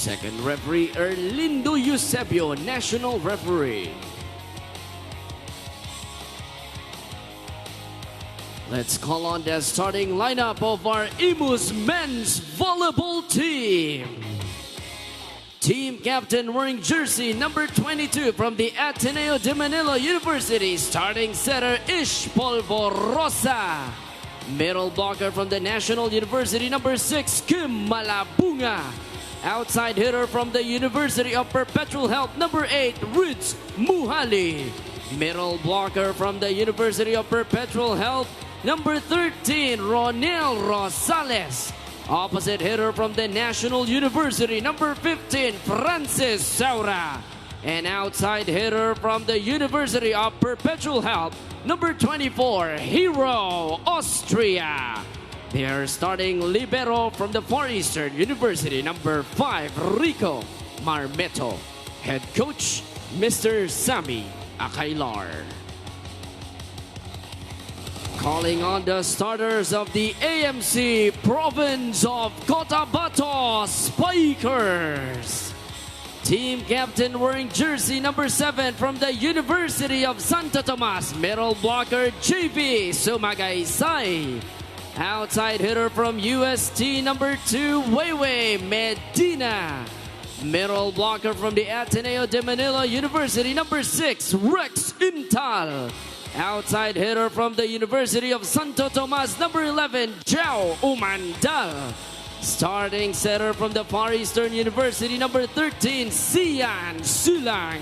Second referee, Erlindo Eusebio, national referee. Let's call on the starting lineup of our IMUS men's volleyball team. Team captain wearing jersey number 22 from the Ateneo de Manila University, starting setter Ish Polvorosa. Middle blocker from the National University, number 6, Kim Malabunga. Outside hitter from the University of Perpetual Health, number 8, Ritz Muhali. Middle blocker from the University of Perpetual Health, number 13, Ronel Rosales. Opposite hitter from the National University, number 15, Francis Saura. And outside hitter from the University of Perpetual Health, number 24, Hero Austria. They are starting libero from the Far Eastern University, number 5, Rico Marmeto. Head coach, Mr. Sammy Akailar. Calling on the starters of the AMC Province of Cotabato Spikers. Team captain wearing jersey number 7 from the University of Santo Tomas. Middle blocker JV Sumagaysay. Outside hitter from UST number 2 Weiwei Medina. Middle blocker from the Ateneo de Manila University number 6 Rex Intal. Outside hitter from the University of Santo Tomas, number 11, Jao Umandal. Starting setter from the Far Eastern University, number 13, Sian Sulang.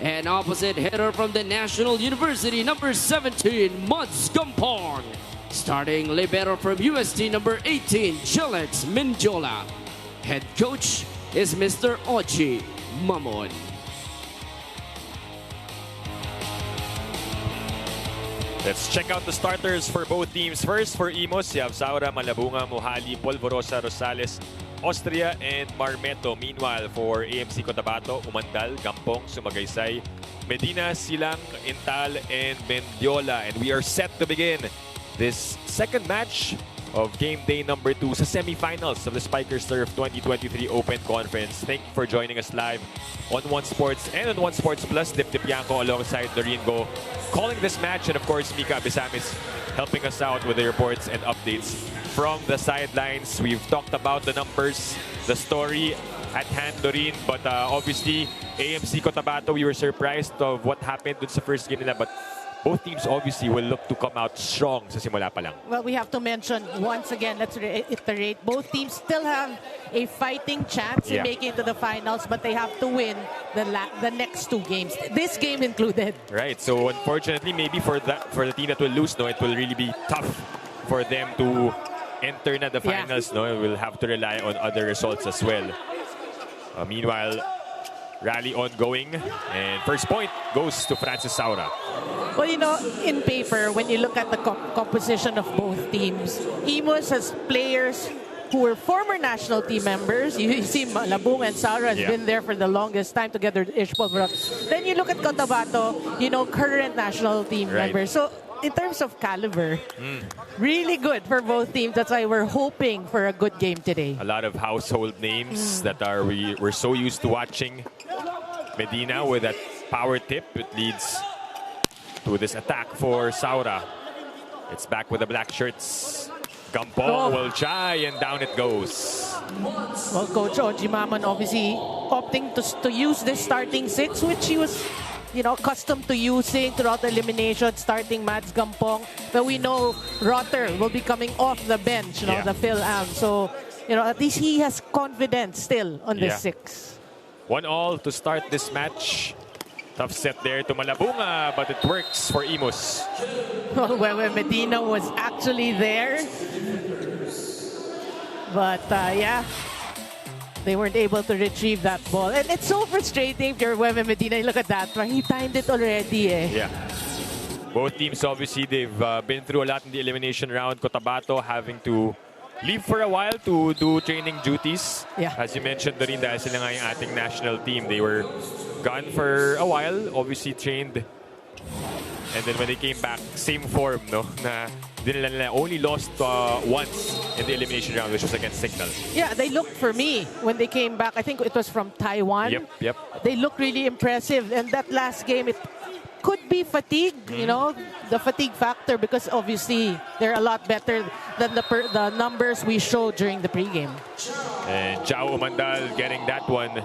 And opposite hitter from the National University, number 17, Mads Gampong. Starting libero from UST, number 18, Jelex Minjola. Head coach is Mr. Ochi Mamon. Let's check out the starters for both teams. First, for IMUS, you have Saura, Malabunga, Muhali, Polvorosa, Rosales, Austria, and Marmeto. Meanwhile, for AMC Cotabato, Umandal, Gampong, Sumagaysay, Medina, Silang, Intal, and Mendiola. And we are set to begin this second match of game day number 2 sa semifinals of the Spikers Turf 2023 Open Conference. Thank you for joining us live on One Sports and on One Sports Plus. Dip Yanko alongside Doreen Go calling this match, and of course Mika Abisamis helping us out with the reports and updates from the sidelines. We've talked about the numbers, the story at hand, Doreen, but obviously AMC Cotabato, we were surprised of what happened dun sa first game nila, but both teams obviously will look to come out strong sa simula pa lang. Well, we have to mention once again, let's reiterate, both teams still have a fighting chance in making it to the finals, but they have to win the next 2 games, this game included. Right, so unfortunately, maybe for the team that will lose, no, it will really be tough for them to enter na the finals. No, we'll have to rely on other results as well. Meanwhile, rally ongoing, and first point goes to Francis Saura. Well, you know, in paper, when you look at the composition of both teams, IMUS has players who were former national team members. You see Malabunga and Saura has been there for the longest time together with Ish Polvorosa. Then you look at Cotabato, you know, current national team members. So in terms of caliber, really good for both teams. That's why we're hoping for a good game today. A lot of household names that we're so used to watching. Medina with that power tip, it leads to this attack for Saura. It's back with the black shirts. Gampong will try, and down it goes. Well, Coach Ojimaman obviously opting to use this starting 6, which he was, you know, accustomed to using throughout the elimination, starting Mads Gampong. But we know Rotter will be coming off the bench, you know, the Phil Am. So, you know, at least he has confidence still on the 6. 1-1 to start this match. Tough set there to Malabunga, but it works for IMUS. Well, when Medina was actually there. But, yeah, they weren't able to retrieve that ball. And it's so frustrating if you're Webe Medina. Look at that. He timed it already. Yeah. Both teams, obviously, they've been through a lot in the elimination round. Cotabato having to leave for a while to do training duties. As you mentioned, Doreen, dahil sila nga yung ating national team. They were gone for a while, obviously trained And then when they came back, same form, no? Na nila only lost once in the elimination round, which was against Signal. Yeah, they looked, for me, when they came back, I think it was from Taiwan. Yep. They looked really impressive. And that last game, it could be fatigue, you know, the fatigue factor, because obviously they're a lot better than the numbers we showed during the pregame. And Jao Umandal getting that one.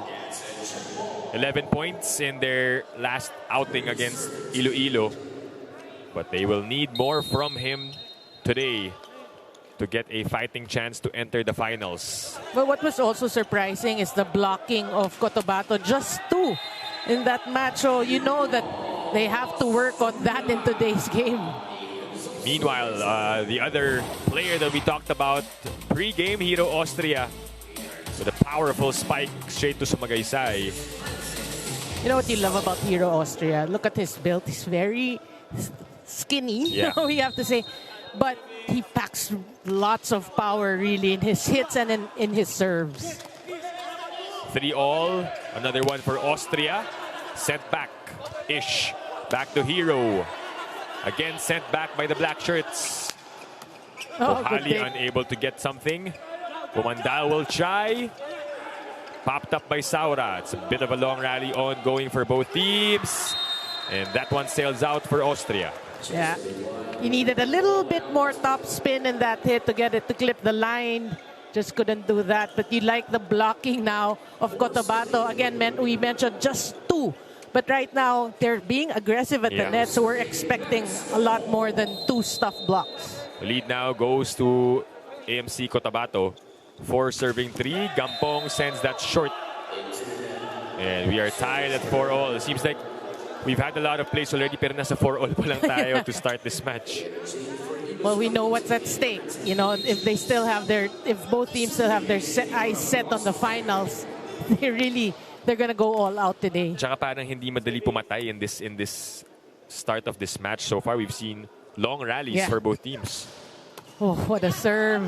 11 points in their last outing against Iloilo. But they will need more from him today to get a fighting chance to enter the finals. But what was also surprising is the blocking of COTABATO. Just 2 in that match. So you know that they have to work on that in today's game. Meanwhile, the other player that we talked about pre-game, Hero Austria, with a powerful spike straight to Sumagaysay. You know what you love about Hero Austria? Look at his build. He's very skinny, yeah. We have to say. But he packs lots of power, really, in his hits and in his serves. 3-all. Another one for Austria. Sent back. Ish. Back to Hero. Again sent back by the black shirts. Mohali unable to get something. Umandal will try. Popped up by Saura. It's a bit of a long rally ongoing for both teams. And that one sails out for Austria. Yeah. He needed a little bit more top spin in that hit to get it to clip the line. Just couldn't do that. But you like the blocking now of COTABATO. Again, we mentioned just 2. But right now, they're being aggressive at the net, so we're expecting a lot more than 2 stuff blocks. The lead now goes to AMC COTABATO. 4 serving 3. Gampong sends that short. And we are tied at 4-all. Seems like we've had a lot of plays already, pero nasa 4-all pa lang tayo to start this match. Well, we know what's at stake. You know, if both teams still have their eyes set on the finals, they're gonna go all out today. Tsaka parang hindi madali pumatay in this start of this match so far. We've seen long rallies for both teams. Oh, what a serve.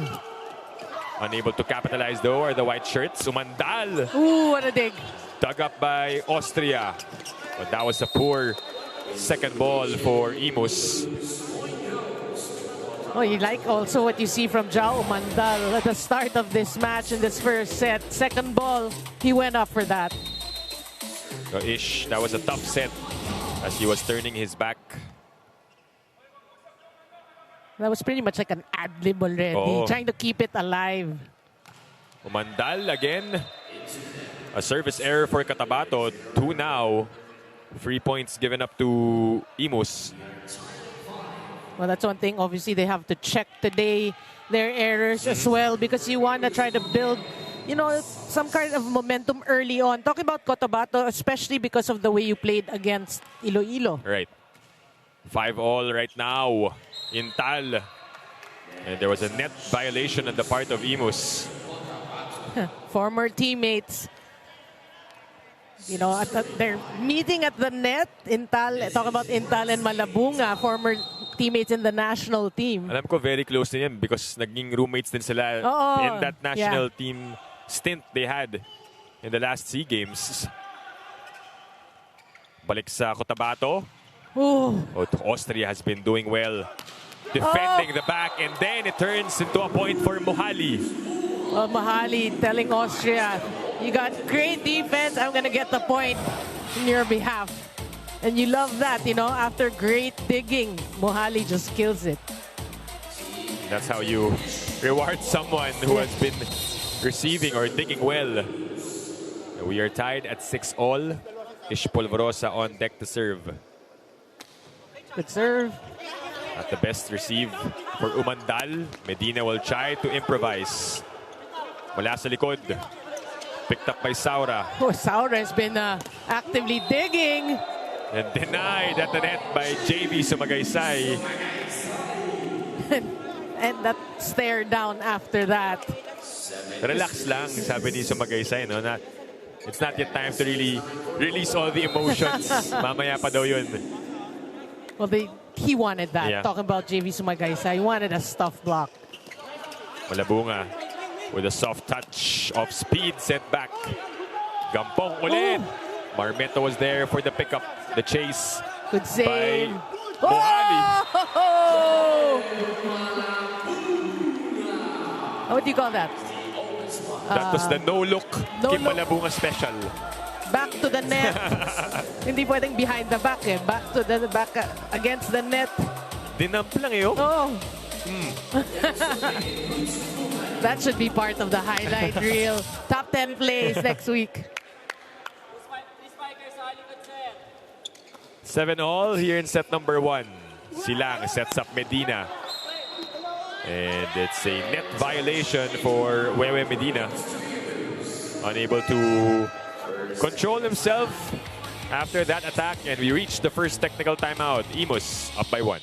Unable to capitalize though are the white shirts. Umandal. Ooh, what a dig. Dug up by Austria. But that was a poor second ball for IMUS. Oh, you like also what you see from Jao Umandal at the start of this match in this first set. Second ball, he went up for that. So Ish, that was a tough set as he was turning his back. That was pretty much like an ad-lib already, trying to keep it alive. Umandal again. A service error for COTABATO. 2 now. 3 points given up to IMUS. Well, that's one thing. Obviously, they have to check today their errors as well, because you want to try to build, you know, some kind of momentum early on. Talking about COTABATO, especially because of the way you played against Iloilo. Right. 5-all right now in Tal. And there was a net violation on the part of IMUS. Former teammates. You know, they're meeting at the net in Tal. Talk about Intal and Malabunga, former teammates in the national team. Alam ko very close din yan because naging roommates din sila in that national team stint they had in the last SEA Games. Balik sa COTABATO. Austria has been doing well defending the back, and then it turns into a point for Mohali. Well, Mohali telling Austria, you got great defense, I'm gonna get the point on your behalf. And you love that, you know, after great digging, Mohali just kills it. That's how you reward someone who has been receiving or digging well. We are tied at 6-all. Ish Polvorosa on deck to serve. Good serve. At the best receive for Umandal. Medina will try to improvise. Mula sa likod. Picked up by Saura. Oh, Saura has been actively digging. And denied at the net by JV Sumagaysay. And that stare down after that. Relax lang, sabi ni Sumagaysay, no? It's not yet time to really release all the emotions. Mamaya pa daw yun. Well, he wanted that. Yeah. Talking about JV Sumagaysay, he wanted a stuff block. Malabunga with a soft touch of speed sent back. Gampong ulit. Marmeto was there for the pickup. The chase Good save by Mohali. Oh! What do you call that? That was the no-look Kim no-look. Malabunga special. Back to the net. Hindi pwedeng behind the back eh. Back to the back against the net. Dinamp lang eh, oh. Oh. That should be part of the highlight reel. Top 10 plays next week. 7-all here in set number 1. Silang sets up Medina. And it's a net violation for Wewe Medina. Unable to control himself after that attack. And we reach the first technical timeout. IMUS up by 1.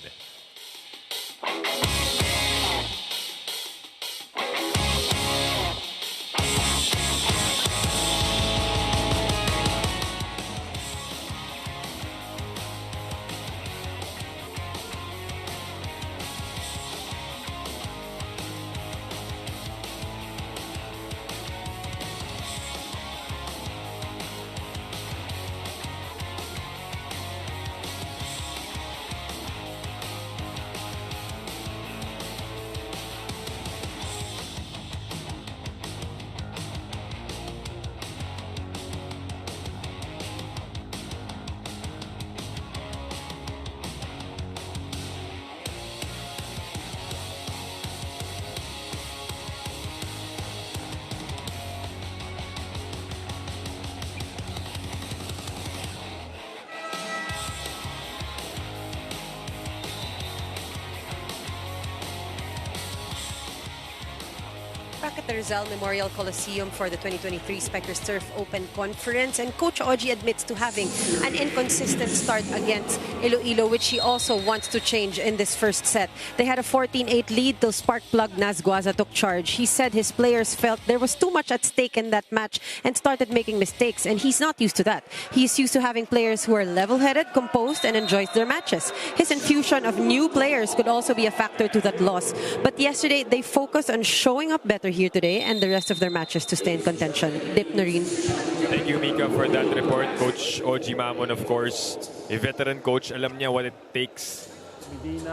Back at the Rizal Memorial Coliseum for the 2023 Spectre Surf Open Conference, and Coach Oji admits to having an inconsistent start against Iloilo, which he also wants to change in this first set. They had a 14-8 lead till spark-plug Naz Guaza took charge. He said his players felt there was too much at stake in that match and started making mistakes, and he's not used to that. He's used to having players who are level-headed, composed, and enjoys their matches. His infusion of new players could also be a factor to that loss. But yesterday, they focused on showing up better here today and the rest of their matches to stay in contention. Dip Noreen. Thank you, Mika, for that report. Coach Oji Mamon, of course, a veteran coach, alam niya what it takes,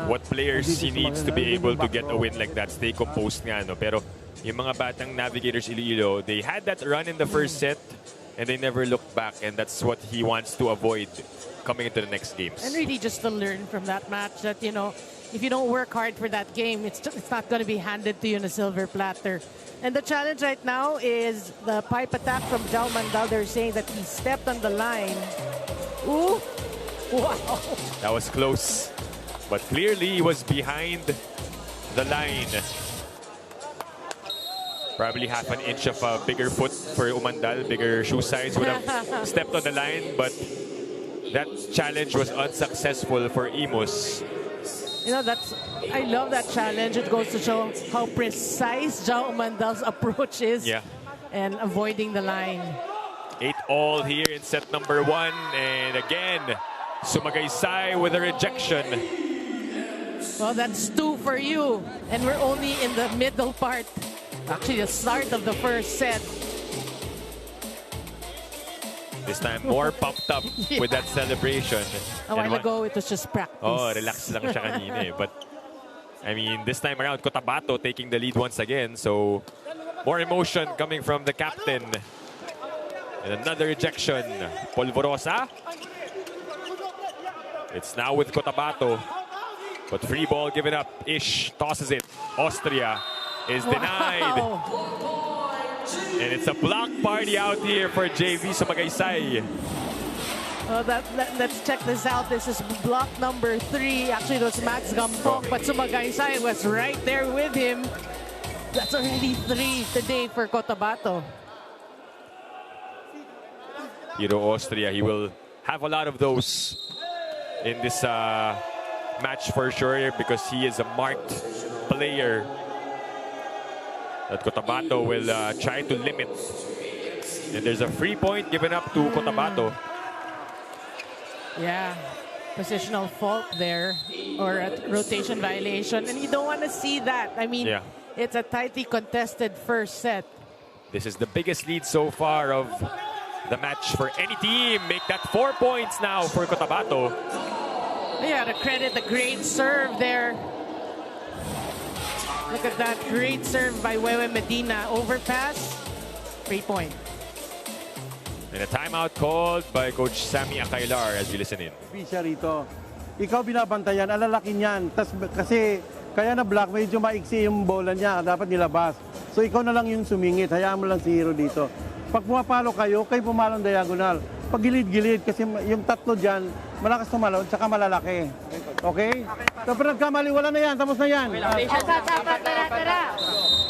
what players he needs to be able to get a win like that. Stay composed nga, no? Pero yung mga batang Navigators Iloilo, they had that run in the first set and they never looked back, and that's what he wants to avoid coming into the next games. And really just to learn from that match that, you know, if you don't work hard for that game, it's not going to be handed to you in a silver platter. And the challenge right now is the pipe attack from Jao Mandal. They're saying that he stepped on the line. Ooh. Wow. That was close. But clearly he was behind the line. Probably half an inch of a bigger foot for Umandal, bigger shoe size, would have stepped on the line. But that challenge was unsuccessful for IMUS. You know, I love that challenge. It goes to show how precise Jao Mandal's approach is. Yeah. And avoiding the line. 8-all here in set number 1. And again, Sumagaysay with a rejection. Well, that's 2 for you. And we're only in the middle part. Actually, the start of the first set. This time, more pumped up with that celebration. A while ago, it was just practice. Oh, relax lang siya kanina eh. But, I mean, this time around, Cotabato taking the lead once again. So, more emotion coming from the captain. And another rejection. Polvorosa. It's now with Cotabato. But free ball given up. Ish tosses it. Austria is denied. And it's a block party out here for JV Sumagaysay. Well, let's check this out. This is block number 3. Actually, it was Max Gampong, but Sumagaysay was right there with him. That's already 3 today for Cotabato. Hero Austria, he will have a lot of those in this match for sure, because he is a marked player that Cotabato will try to limit. And there's a free point given up to Cotabato. Yeah, positional fault there, or a rotation violation. And you don't want to see that. I mean, it's a tightly contested first set. This is the biggest lead so far of the match for any team. Make that 4 points now for Cotabato. Yeah, to credit the great serve there. Look at that great serve by Wewe Medina. Overpass, 3-point. And a timeout called by Coach Sammy Akailar as we listen in. Siya rito. Ikaw binabantayan, alalaki niyan. Kasi kaya na block, medyo maiksi yung bola niya. Dapat nilabas. So ikaw na lang yung sumingit. Hayaan mo lang si Hero dito. Pag pumapalo kayo pumalong diagonal. Pag gilid-gilid, kasi yung tatlo dyan, malakas tumalon, tsaka malalaki. Okay? So pag nagkamali, wala na yan. Tapos na yan.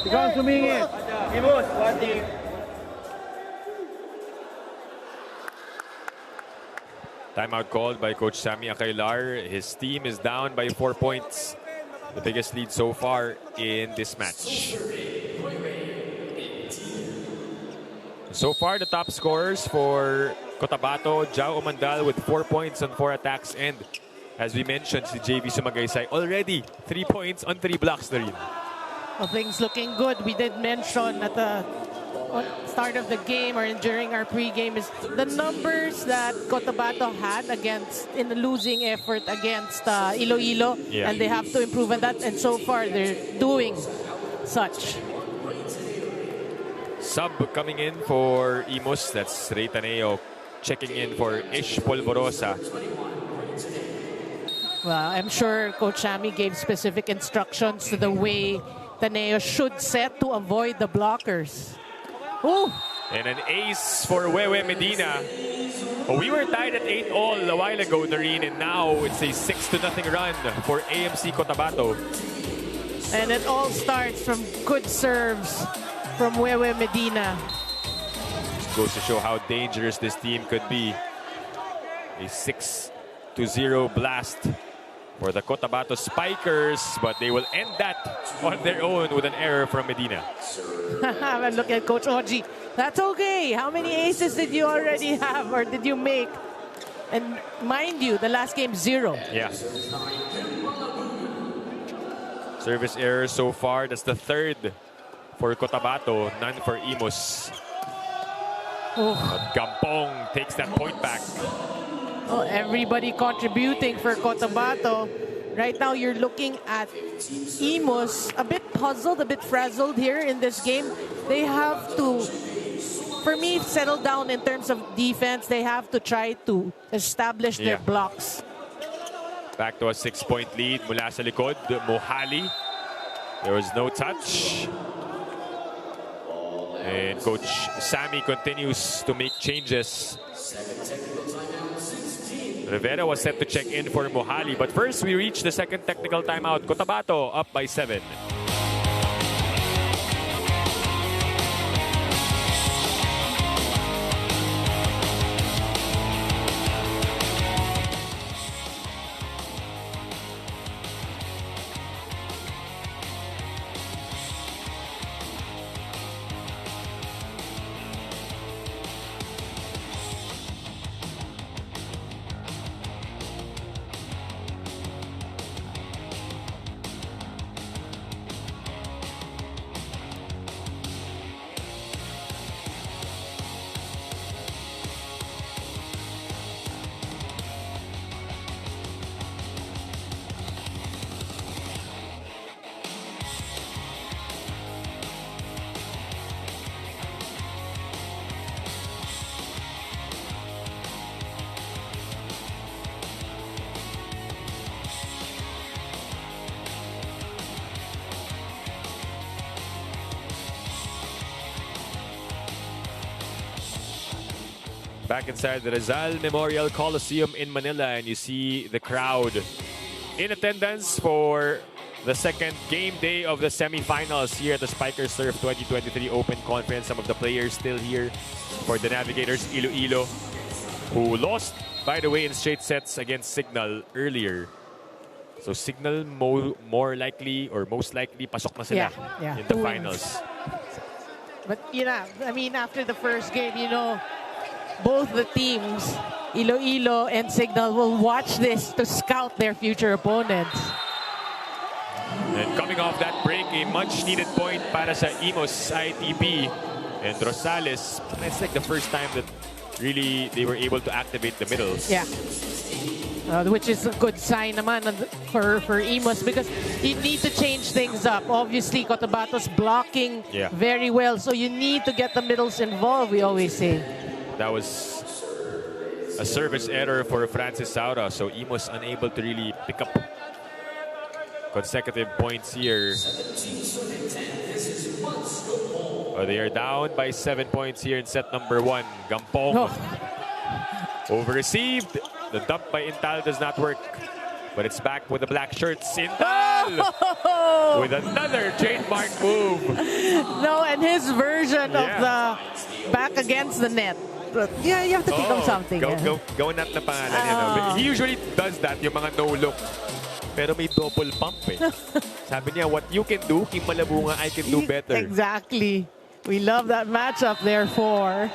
Ikaw ang sumingit. IMUS, one team. Timeout called by Coach Sammy Akailar. His team is down by 4 points. The biggest lead so far in this match. So far, the top scorers for Cotabato, Jao Umandal with 4 points on 4 attacks. And as we mentioned, si JV Sumagaysay already 3 points on 3 blocks na rin. Well, things looking good. We did mention at the start of the game or during our pregame is the numbers that Cotabato had in the losing effort against Iloilo, and they have to improve on that. And so far, they're doing such. Sub coming in for IMUS. That's Ray Taneo checking in for Ish Polvorosa. Well, I'm sure Coach Sammy gave specific instructions to the way Taneo should set to avoid the blockers. Ooh. And an ace for Wewe Medina. Oh, we were tied at 8-all a while ago, Noreen, and now it's a 6-0 run for AMC Cotabato. And it all starts from good serves from Wewe Medina. Just goes to show how dangerous this team could be. A 6-0 blast for the Cotabato Spikers, but they will end that on their own with an error from Medina. And look at Coach Oji. That's okay. How many aces did you already have or did you make? And mind you, the last game, 0. Yeah. Service errors so far. That's the 3rd for Cotabato, none for IMUS. But Gampong takes that point back. Oh, everybody contributing for Cotabato. Right now, you're looking at IMUS a bit puzzled, a bit frazzled here in this game. They have to, for me, settle down in terms of defense. They have to try to establish their blocks. Back to a 6-point lead mula sa likod. Mohali. There was no touch. And Coach Sammy continues to make changes. Rivera was set to check in for Mohali. But first, we reach the second technical timeout. Cotabato up by 7. Back inside the Rizal Memorial Coliseum in Manila, and you see the crowd in attendance for the second game day of the semifinals here at the Spikers Surf 2023 Open Conference. Some of the players still here for the Navigators Iloilo, who lost, by the way, in straight sets against Signal earlier. So Signal more likely or most likely pasok na sila in the finals. But I mean, after the first game, both the teams, Iloilo and Signal, will watch this to scout their future opponents. And coming off that break, a much-needed point para sa IMUS ITP. And Rosales, it's like the first time that really they were able to activate the middles. Yeah. which is a good sign naman for IMUS because you need to change things up. Obviously, Cotabato's blocking very well, so you need to get the middles involved, we always say. That was a service error for Francis Saura, so IMUS unable to really pick up consecutive points here. They are down by 7 points here in set number 1. Gampong over-received. The dump by Intal does not work, but it's back with the black shirts. Intal with another trademark move. No, and his version of the back against the net. But yeah, you have to think of something. Go nat na pangalan niya. No? He usually does that, yung mga no-look. Pero may double pump eh. Sabi niya, what you can do, Kim Malabunga, I can do better. Exactly. We love that matchup, therefore.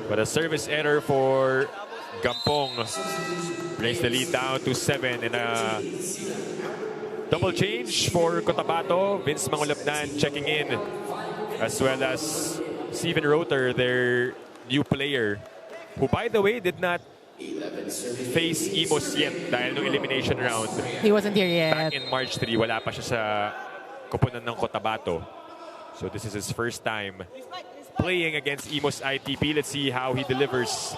But a service error for Gampong brings the lead down to 7. And a double change for Cotabato. Vince Mangulapnan checking in, as well as Steven Roter, their new player, who, by the way, did not face IMUS yet dahil nung elimination round. He wasn't here yet. Back in March 3, wala pa siya sa koponan ng Cotabato. So this is his first time playing against IMUS ITP. Let's see how he delivers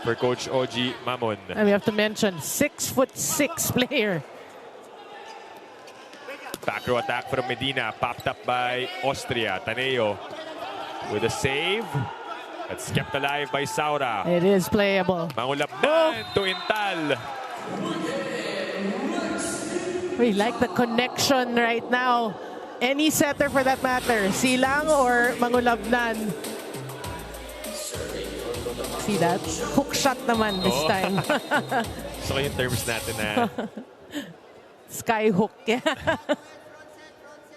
for Coach Oji Mamon. And we have to mention 6'6" player. Back row attack from Medina, popped up by Austria. Taneo with a save. That's kept alive by Saura. It is playable. Mangulapnan to Intal. We like the connection right now. Any setter for that matter, Silang or Mangulapnan. See that? Hook shot naman this time. So yung terms natin na Sky hook.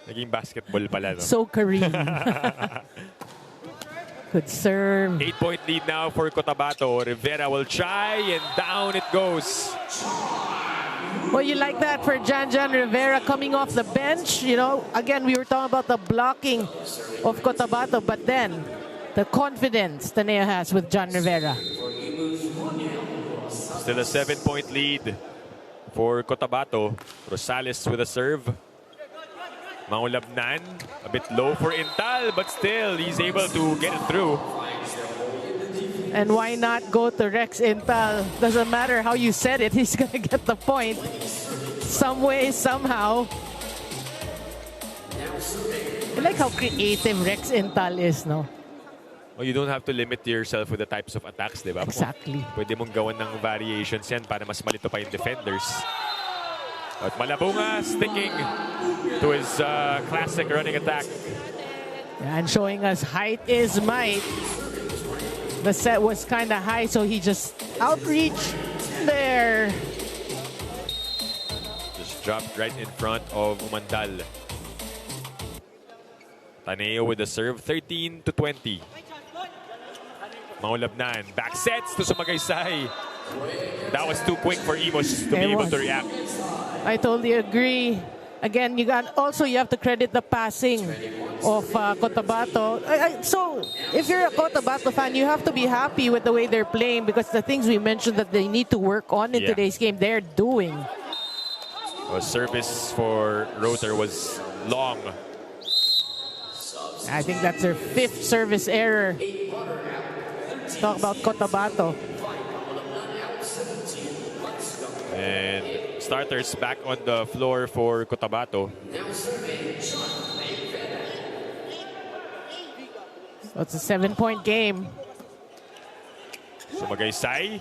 naging basketball pala. No? So Kareem. Good serve. 8-point lead now for Cotabato. Rivera will try and down it goes. Well, you like that for Jan Rivera coming off the bench. You know, again, we were talking about the blocking of Cotabato, but then the confidence Taneo has with Jan Rivera. Still a 7-point lead for Cotabato. Rosales with a serve. Mangulapnan, a bit low for Intal, but still he's able to get it through. And why not go to Rex Intal? Doesn't matter how you said it, he's going to get the point. Some way, somehow. I like how creative Rex Intal is, no? Well, you don't have to limit yourself with the types of attacks, di ba? Exactly. Pwede mong gawan ng variations yan para mas malito pa yung defenders. But Malabunga sticking to his classic running attack. And showing us height is might. The set was kind of high, so he just outreached there. Just dropped right in front of Umandal. Taneo with the serve, 13-20. Mangulapnan, back sets to Sumagaysay. That was too quick for IMUS to be able to react. I totally agree. Again, you have to credit the passing of Cotabato. So, if you're a Cotabato fan, you have to be happy with the way they're playing because the things we mentioned that they need to work on in today's game, they're doing. A service for Roter was long. I think that's their 5th service error. Talk about Cotabato. And starters back on the floor for Cotabato. So it's a 7-point game. Sumagaysay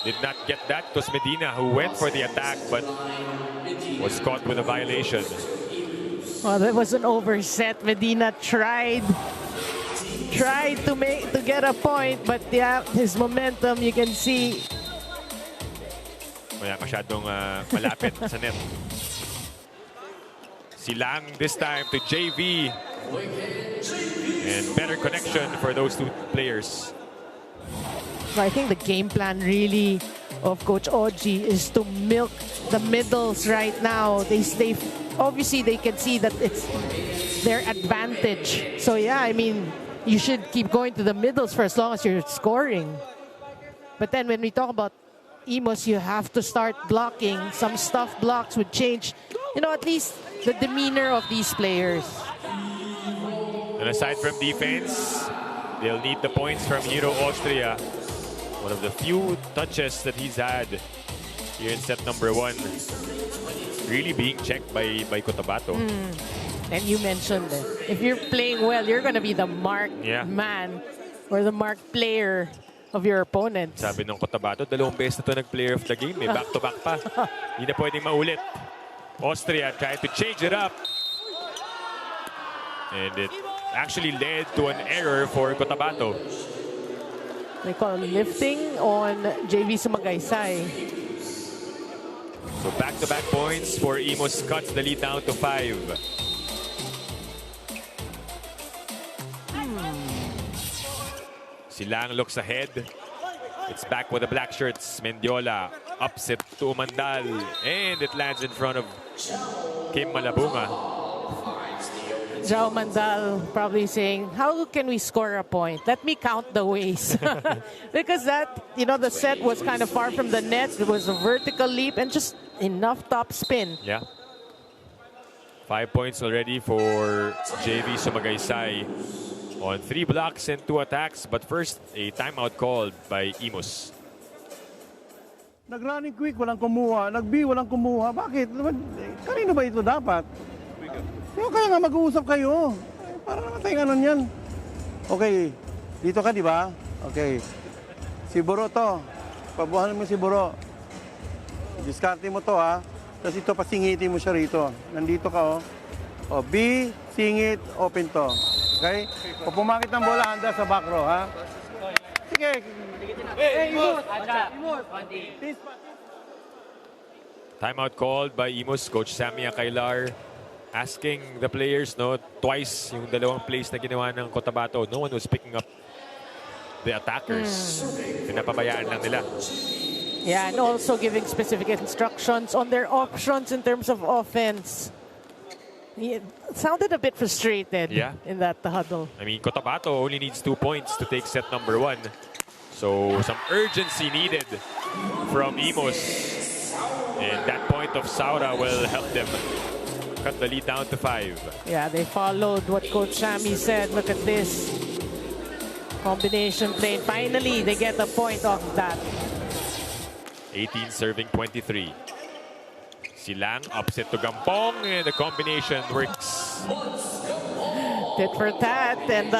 did not get that. It was Medina who went for the attack but was caught with a violation. Well, that was an overset. Medina tried to get a point, but yeah, his momentum, you can see. Masyadong malapit sa net. Silang this time to JV. And better connection for those two players. So I think the game plan really of Coach Oji is to milk the middles right now. They obviously they can see that it's their advantage. So yeah, I mean, you should keep going to the middles for as long as you're scoring. But then when we talk about IMUS, you have to start blocking. Some stuff blocks would change, at least the demeanor of these players. And aside from defense, they'll need the points from Hero Austria. One of the few touches that he's had here in set number 1. Really being checked by COTABATO. And you mentioned it. If you're playing well, you're going to be the marked man or the marked player of your opponents. Sabi ng COTABATO, 2 beses na ito nag-player of the game. Back-to-back pa. Hindi na pwedeng maulit. Austria tried to change it up. And it actually led to an error for COTABATO. They call lifting on JV Sumagaysay. So back-to-back points for IMUS cuts the lead down to 5. Silang looks ahead. It's back with the black shirts. Mendiola upset to Umandal. And it lands in front of Kim Malabunga. Jao Mandal probably saying, how can we score a point? Let me count the ways. Because that, the set was kind of far from the net. It was a vertical leap and just enough top spin. Yeah. 5 points already for JV Sumagaysay on 3 blocks and 2 attacks. But first, a timeout called by IMUS. Nag-running quick, walang kumuha. Nag-B, walang kumuha. Bakit? Kanino ba ito dapat? Kaya nga mag-uusap kayo. Para naman tayong ano yan. Okay, dito ka, di ba? Okay. Si Buro to. Pabuhanan mo si Buro. Diskarte mo to, ha? Tapos ito, pasingitin mo siya rito. Nandito ka, oh. O, B, singit, open to. Okay? Pag pumakit ng bola, handa sa back row, ha? Sige. Timeout called by IMUS. Coach Sammy Akailar asking the players, twice yung 2 plays na ginawa ng COTABATO. No one was picking up the attackers. Pinapabayaan lang nila. Yeah, and also giving specific instructions on their options in terms of offense. He sounded a bit frustrated in that huddle. I mean, COTABATO only needs 2 points to take set number 1. So some urgency needed from IMUS. And that point of Saura will help them cut the lead down to 5. Yeah, they followed what Coach Sammy said. Look at this. Combination play. Finally, they get a point off that. 18 serving 23. Silang upset to Gampong and the combination works. Tit for tat, and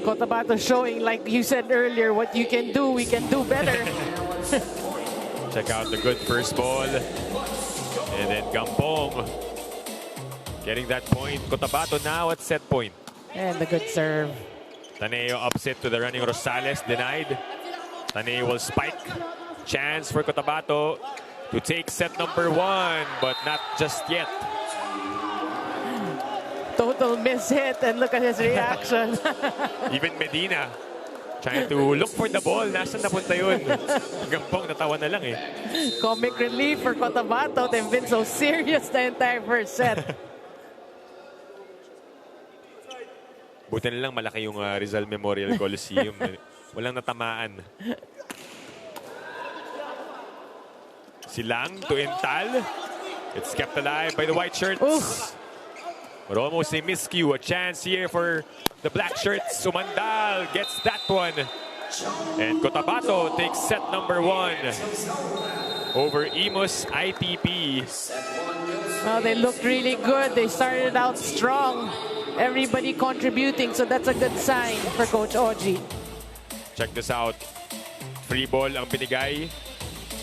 COTABATO showing, like you said earlier, what you can do, we can do better. Check out the good first ball. And then Gampong getting that point. COTABATO now at set point. And the good serve. Taneo upset to the running Rosales, denied. Taneo will spike. Chance for COTABATO to take set number 1, but not just yet. Total miss hit, and look at his reaction. Even Medina trying to look for the ball. Nasaan napunta yun? Gampong natawa na lang eh. Comic relief for COTABATO. They've been so serious the entire first set. Buti na lang malaki yung Rizal Memorial Coliseum. Walang natamaan. Silang to Intal. It's kept alive by the white shirts. Oof. But almost a miscue. A chance here for the black shirts. Sumandal gets that one. And COTABATO takes set number 1 over IMUS ITP. Oh, they looked really good. They started out strong. Everybody contributing, so that's a good sign for Coach Oji. Check this out. Free ball ang binigay.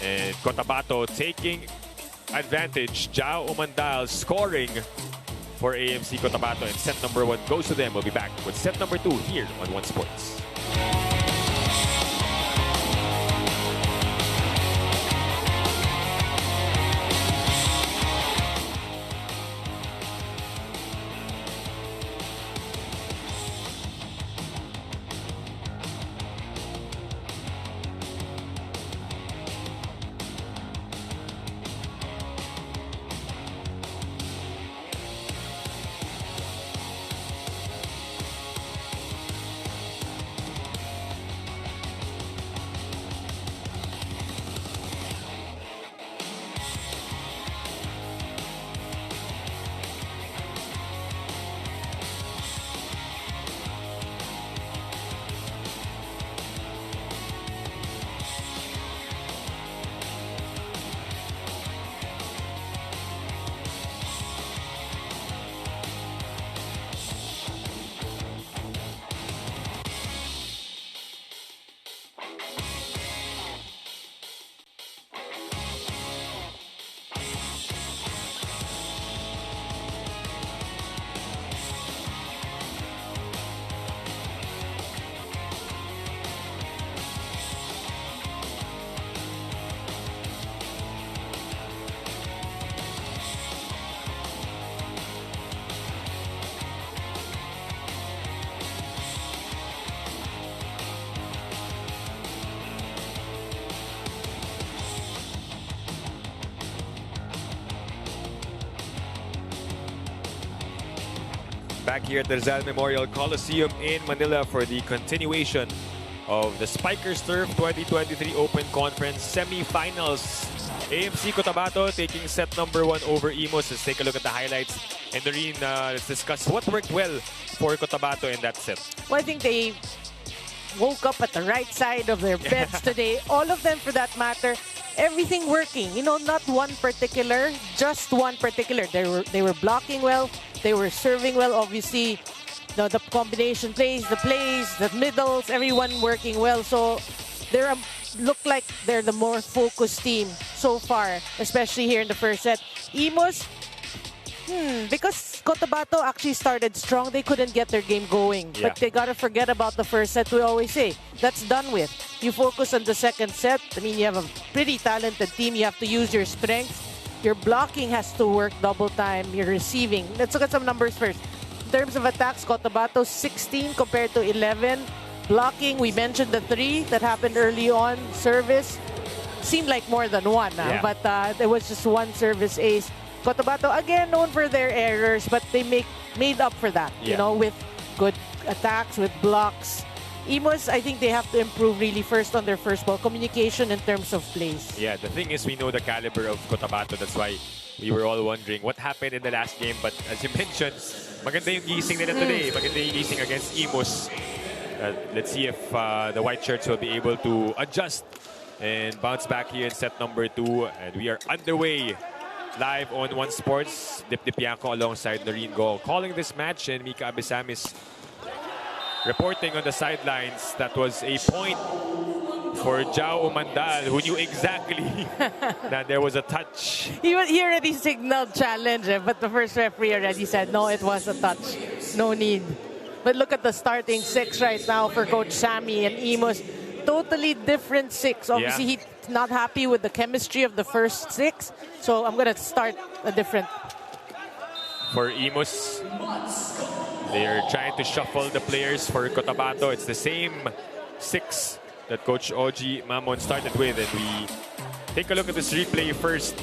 And COTABATO taking advantage. Jao Umandal scoring for AMC COTABATO. And set number 1 goes to them. We'll be back with set number 2 here on One Sports. Back here at the Rizal Memorial Coliseum in Manila for the continuation of the Spikers Turf 2023 Open Conference semifinals. AMC Cotabato taking set number 1 over IMUS. Let's take a look at the highlights. And Doreen, let's discuss what worked well for Cotabato in that set. Well, I think they woke up at the right side of their beds today. All of them, for that matter, everything working. You know, not one particular, just one particular. They were blocking well. They were serving well. Obviously, the combination plays, the middles, everyone working well. So they look like they're the more focused team so far, especially here in the first set. IMUS, because Cotabato actually started strong, they couldn't get their game going. Yeah. But they got to forget about the first set. We always say, that's done with. You focus on the second set. I mean, you have a pretty talented team. You have to use your strengths. Your blocking has to work double time. Your receiving. Let's look at some numbers first. In terms of attacks, Cotabato 16 compared to 11. Blocking, we mentioned the 3 that happened early on. Service, seemed like more than one, yeah. but there was just one service ace. Cotabato, again, known for their errors, but they made up for that, yeah. you know, with good attacks, with blocks. IMUS, I think they have to improve really first on their first ball communication in terms of plays. Yeah, the thing is, we know the caliber of Cotabato. That's why we were all wondering what happened in the last game. But as you mentioned, maganda yung gising nila today. Maganda yung gising against IMUS. Let's see if the white shirts will be able to adjust and bounce back here in set number 2. And we are underway live on One Sports. Dip Dipianco alongside Noreen Go calling this match, and Mika Abesamis reporting on the sidelines. That was a point for Jao Umandal, who knew exactly that there was a touch. He already signaled challenge, but the first referee already said, no, it was a touch. No need. But look at the starting 6 right now for Coach Sammy and IMUS. Totally different 6. Obviously, he's not happy with the chemistry of the first 6. So I'm going to start a different. For IMUS, they are trying to shuffle the players. For Cotabato, it's the same 6 that Coach Oji Mamon started with. And we take a look at this replay first.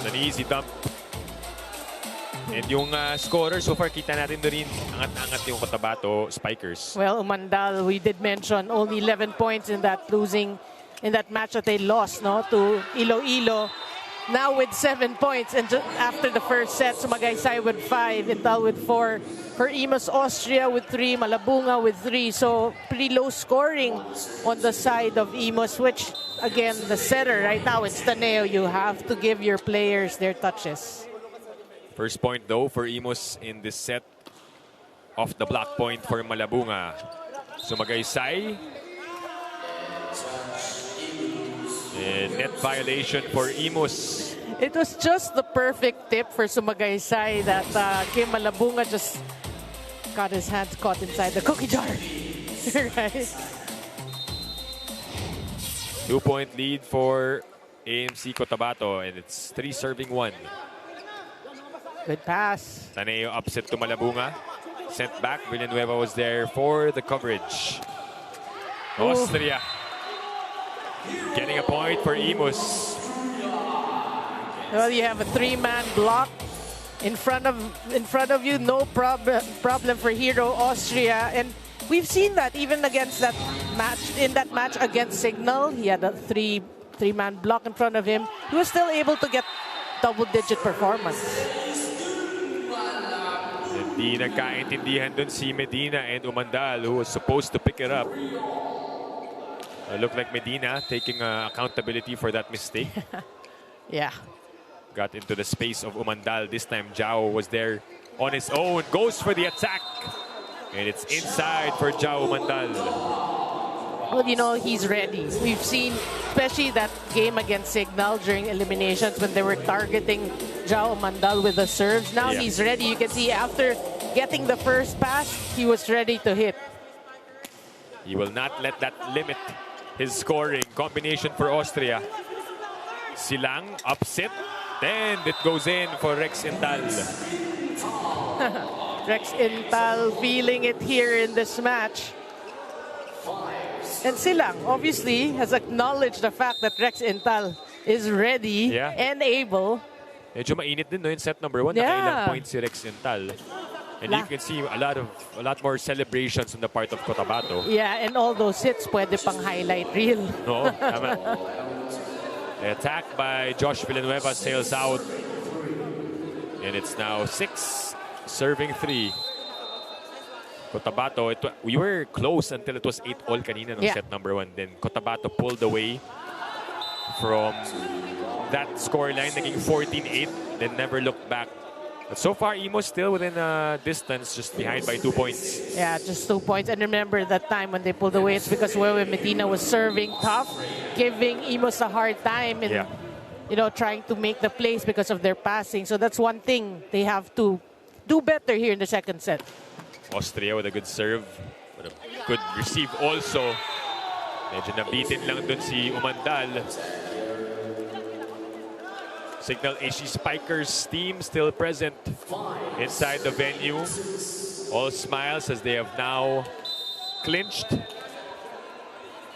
An easy dump. And yung scorer, so far, kita natin na rin angat-angat yung Cotabato Spikers. Well, Umandal, we did mention only 11 points in that match that they lost, no, to Iloilo. Now with 7 points, and just after the first set, Sumagaysay with 5, Intal with 4. For IMUS, Austria with 3, Malabunga with 3. So pretty low scoring on the side of IMUS, which, again, the setter right now, it's Taneo. You have to give your players their touches. First point, though, for IMUS in this set. Off the block point for Malabunga. Sumagaysay. And net violation for IMUS. It was just the perfect tip for Sumagaysay that Kim Malabunga just got his hands caught inside the cookie jar. Right? 2-point lead for AMC Cotabato, and it's 3 serving 1. Good pass. Taneo upset to Malabunga. Sent back. Villanueva was there for the coverage. Austria getting a point for IMUS. Well, you have a 3-man block in front of you. No problem for Hero Austria, and we've seen that even against that match. In that match against Signal, he had a 3-man block in front of him. He was still able to get double-digit performance. Hindi nagkaintindihan dun si Medina and Umandal, who was supposed to pick it up. Looked like Medina taking accountability for that mistake. Yeah. Got into the space of Umandal. This time, Jao was there on his own. Goes for the attack. And it's inside for Jao Umandal. Well, you know, he's ready. We've seen, especially that game against Signal during eliminations when they were targeting Jao Umandal with the serves. Now he's ready. You can see after getting the first pass, he was ready to hit. He will not let that limit his scoring. Combination for Austria. Silang upset. And it goes in for Rex Intal. Rex Intal feeling it here in this match. And Silang obviously has acknowledged the fact that Rex Intal is ready and able. Medyo mainit din no, in set number 1. Yeah. Nakailang points si Rex Intal. And you can see a lot more celebrations on the part of Cotabato. Yeah, and all those hits pwede pang highlight reel. No, tama. The attack by Josh Villanueva sails out. And it's now 6, serving 3. Cotabato, we were close until it was 8-all kanina no set number 1. Then Cotabato pulled away from that scoreline, naging 14-8, then never looked back. But so far, IMUS still within distance, just behind by 2 points. Yeah, just 2 points. And remember that time when they pulled away, it's because Wewe Medina was serving tough, giving IMUS a hard time in, trying to make the plays because of their passing. So that's one thing they have to do better here in the second set. Austria with a good serve, but a good receive also. Medyo nabitin lang dun si Umandal. Signal HD Spikers team still present inside the venue. All smiles as they have now clinched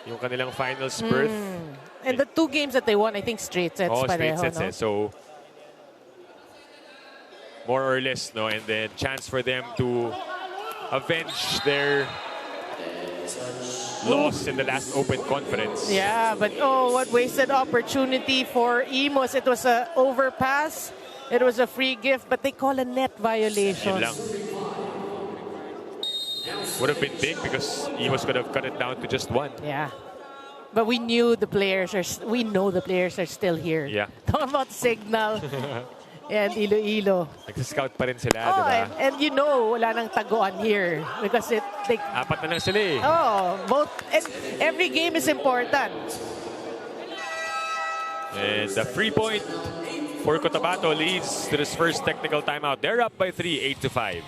yung kanilang finals berth. And the 2 games that they won, I think straight sets pareho, straight sets, no? So more or less, no? And then chance for them to avenge their loss in the last open conference. Yeah, but what wasted opportunity for IMUS. It was an overpass. It was a free gift, but they call a net violation. Yun lang. Would have been big because IMUS could have cut it down to just 1. Yeah. But we know the players are still here. Yeah. Talking about Signal and Iloilo. Nag-scout pa rin sila, di ba? And wala nang taguan here because they 4 na lang sila eh. both, and every game is important. And the free point for Cotabato leads to this first technical timeout. They're up by 3, 8-5.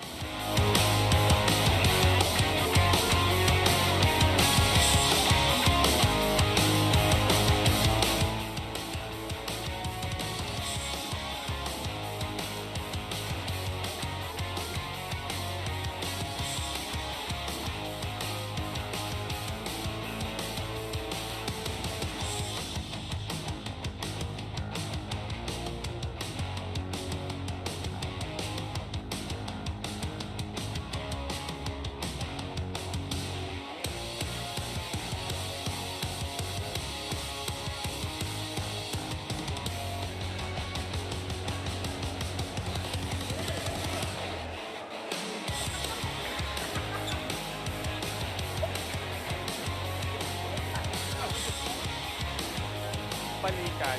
balikan.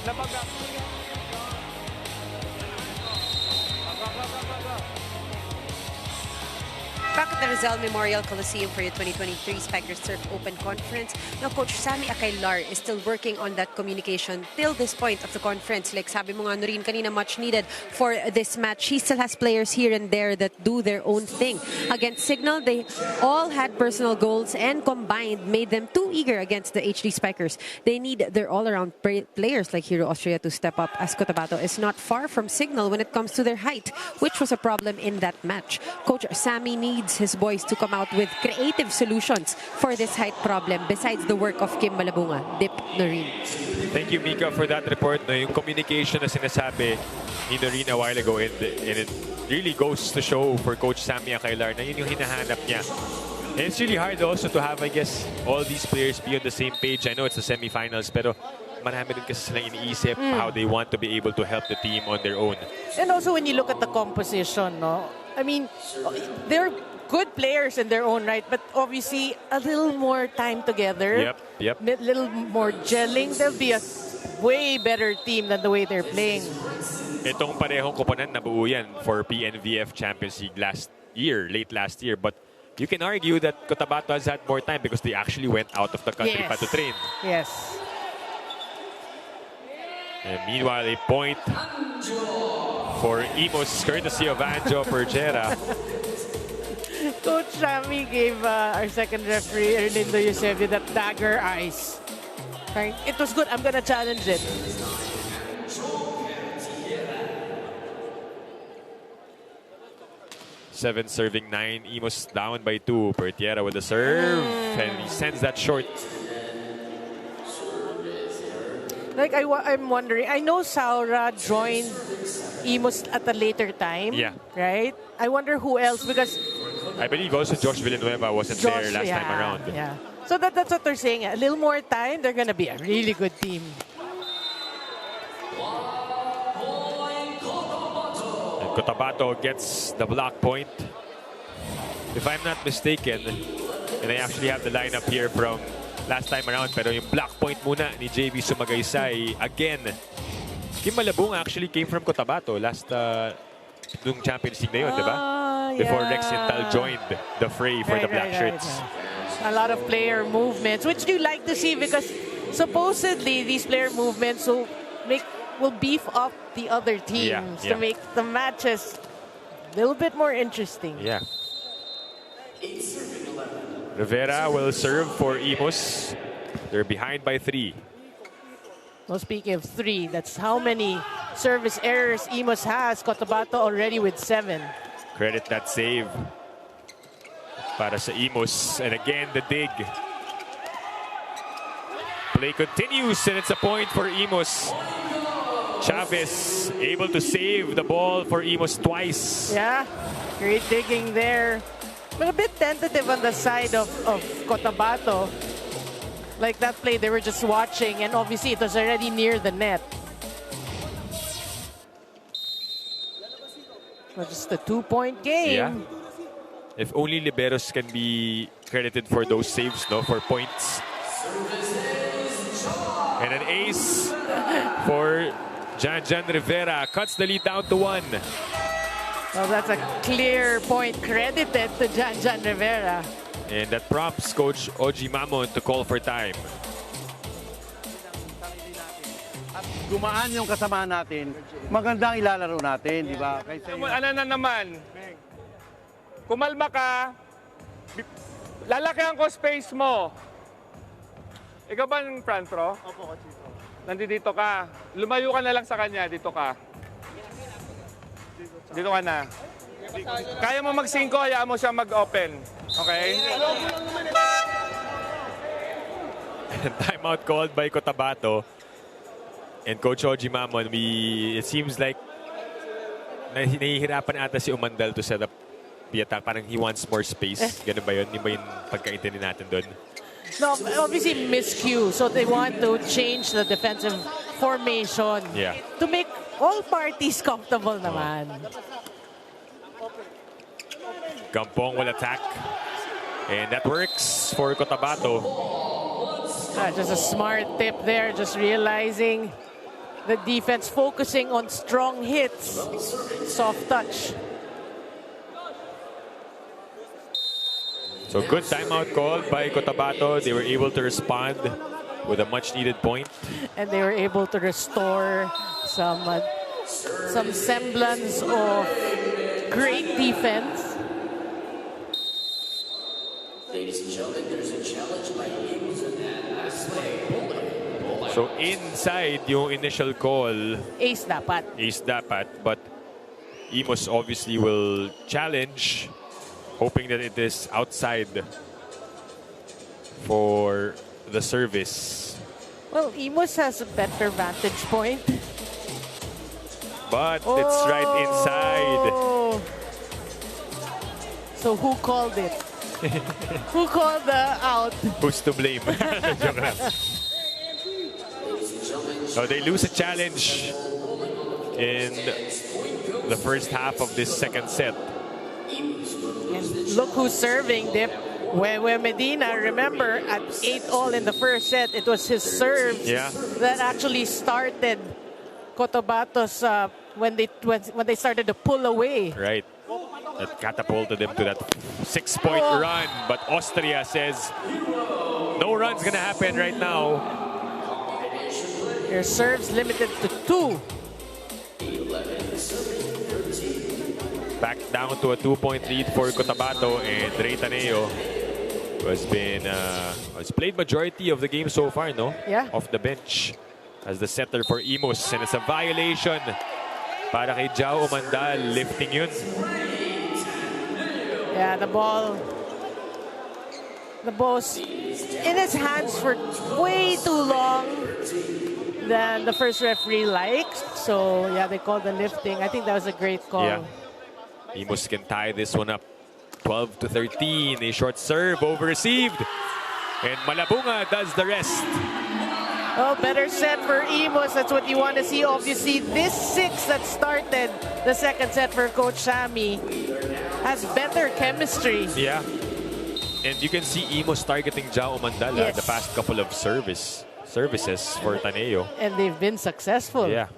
Labaga. Back at the Rizal Memorial Coliseum for your 2023 Spectre Surf Open Conference. Now, Coach Sammy Akailar is still working on that communication till this point of the conference. Like sabi mo nga, Noreen, kanina much needed for this match. He still has players here and there that do their own thing. Against Signal, they all had personal goals and combined made them too eager against the HD Spikers. They need their all-around players like Hero Austria to step up, as Cotabato is not far from Signal when it comes to their height, which was a problem in that match. Coach Sammy needs his boys to come out with creative solutions for this height problem besides the work of Kim Malabunga. Dip, Noreen. Thank you, Mika, for that report. No, yung communication na sinasabi ni Noreen a while ago, and it really goes to show for Coach Sammy Akailar na yun yung hinahanap niya. And it's really hard also to have, I guess, all these players be on the same page. I know it's the semifinals, pero marami din kasi silang iniisip how they want to be able to help the team on their own. And also when you look at the composition, no? I mean, they're good players in their own right, but obviously a little more time together. Yep. A little more gelling. They'll be a way better team than the way they're playing. Itong parehong koponan nabuo yan for PNVF Champions League late last year. But you can argue that Cotabato has had more time because they actually went out of the country to train. Yes. And meanwhile, a point for IMUS, courtesy of Anjo Pergera. Coach Sammy gave our second referee, Erlindo Eusebio, that dagger eyes. It was good. I'm gonna challenge it. Seven serving 9. IMUS down by 2. Pertiera with the serve. And he sends that short. Like I'm wondering, I know Saura joined IMUS at a later time. Yeah. Right? I wonder who else, because I believe also Josh Villanueva wasn't there last time around. Yeah. So that's what they're saying. A little more time, they're going to be a really good team. And Cotabato gets the block point. If I'm not mistaken, and I actually have the lineup here from last time around, pero yung block point muna ni JV Sumagaysay. Again, Kim Malabung actually came from Cotabato last nung Champions League na yun, di ba? Before Rex Intal joined the fray for the Black Shirts. A lot of player movements, which you like to see, because supposedly these player movements will beef up the other teams to make the matches a little bit more interesting. Yeah. Rivera will serve for IMUS. They're behind by 3. Well, speaking of 3, that's how many service errors IMUS has. Cotabato already with 7. Credit that save para sa IMUS. And again, the dig. Play continues, and it's a point for IMUS. Chavez able to save the ball for IMUS twice. Yeah, great digging there. But a bit tentative on the side of Cotabato. Like that play, they were just watching, and obviously it was already near the net. But just a 2-point game. Yeah. If only liberos can be credited for those saves, no, for points. And an ace for Jan Rivera. Cuts the lead down to 1. Well, that's a clear point credited to Jan Rivera. And that prompts Coach Oji Mamon to call for time. At gumaan yung kasama natin, magandang ilalaro natin, di ba? Ano na naman? Kumalma ka. Lalakihan ko space mo. Ikaw ba ng front row? Opo, Coach. Nandito ka. Lumayo ka na lang sa kanya. Dito ka. Dito ka na. Kaya mo mag-5, hayaan mo siya mag-open. Okay? Timeout called by Cotabato. And Coach Oji Mamon, it seems like nahihirapan ata si Umandal to set up the attack. Parang he wants more space. Ganun ba yun? Yung ba yung pagkaintindi natin doon? No, obviously miscue. So they want to change the defensive formation to make all parties comfortable naman. Gampong will attack. And that works for Cotabato. Just a smart tip there. Just realizing the defense focusing on strong hits. Soft touch. So good timeout call by Cotabato. They were able to respond with a much-needed point. And they were able to restore some semblance of great defense. Ladies and gentlemen, there's a challenge by IMUS in that last play. So inside yung initial call, Ace dapat. Ace dapat, but IMUS obviously will challenge, hoping that it is outside for the service. Well, IMUS has a better vantage point. But it's right inside. So who called it? Who called the out? Who's to blame? Joke lang. So they lose a challenge in the first half of this second set. And look who's serving, Dip. When Medina, remember, at 8-all in the first set, it was his serves that actually started Cotabato's when they started to pull away. Right. That catapulted them to that 6-point run. But Austria says no run's gonna happen right now. Your serves limited to 2. Back down to a 2-point lead for Cotabato, and Ray Taneo has played majority of the game so far, no? Yeah. Off the bench as the setter for IMUS, and it's a violation para kay Jao Umandal, lifting yun. Yeah, the ball the ball's in his hands for way too long than the first referee liked. So, yeah, they called the lifting. I think that was a great call. Yeah. IMUS can tie this one up. 12-13. A short serve over-received. And Malabunga does the rest. Oh, better set for IMUS. That's what you want to see. Obviously, this 6 that started the second set for Coach Sammy has better chemistry. Yeah. And you can see IMUS targeting Jao Mandala Yes. the past couple of services for Taneo. And they've been successful. Yeah.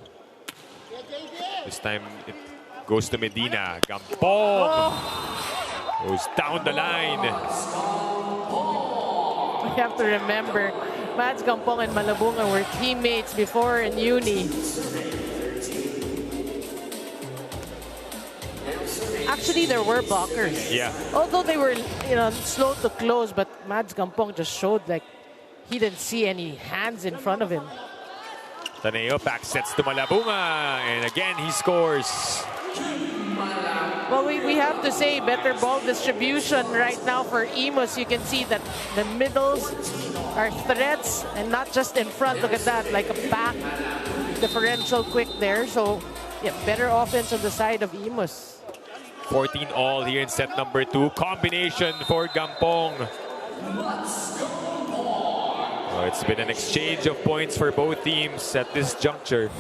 This time it goes to Medina. Gampong goes down the line. We have to remember, Mads Gampong and Malabunga were teammates before in uni. Actually, there were blockers. Yeah. Although they were, slow to close, but Mads Gampong just showed like he didn't see any hands in front of him. Taneo back sets to Malabunga, and again he scores. Well, we have to say better ball distribution right now for IMUS. You can see that the middles are threats and not just in front. Look at that, like a back differential quick there. So, yeah, better offense on the side of IMUS. 14 all here in set number 2. Combination for Gampong. Oh, it's been an exchange of points for both teams at this juncture.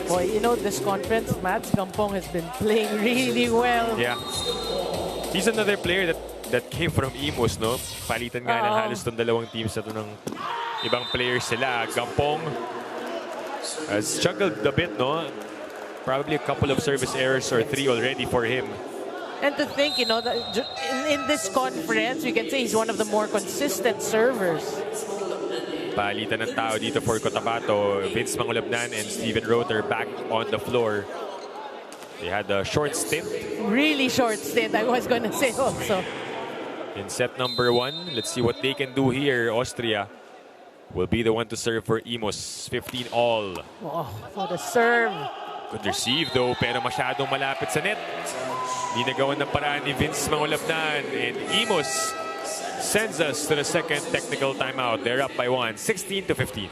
Boy, this conference, Mads Gampong has been playing really well. Yeah. He's another player that came from IMUS, no? Palitan nga ng halos itong dalawang teams na ito ng ibang players sila. Gampong has struggled a bit, no? Probably a couple of service errors or 3 already for him. And to think, that in this conference, we can say he's one of the more consistent servers. Palitan ng tao dito for Cotabato. Vince Mangulabnan and Steven Roter back on the floor. They had a short stint. Really short stint, I was going to say also. In set number 1, let's see what they can do here. Austria will be the one to serve for IMUS. 15 all. Oh, for the serve. Good receive though, pero masyadong malapit sa net. Hindi nagawan ng paraan ni Vince Mangulabnan, and IMUS sends us to the second technical timeout. They're up by 1, 16-15.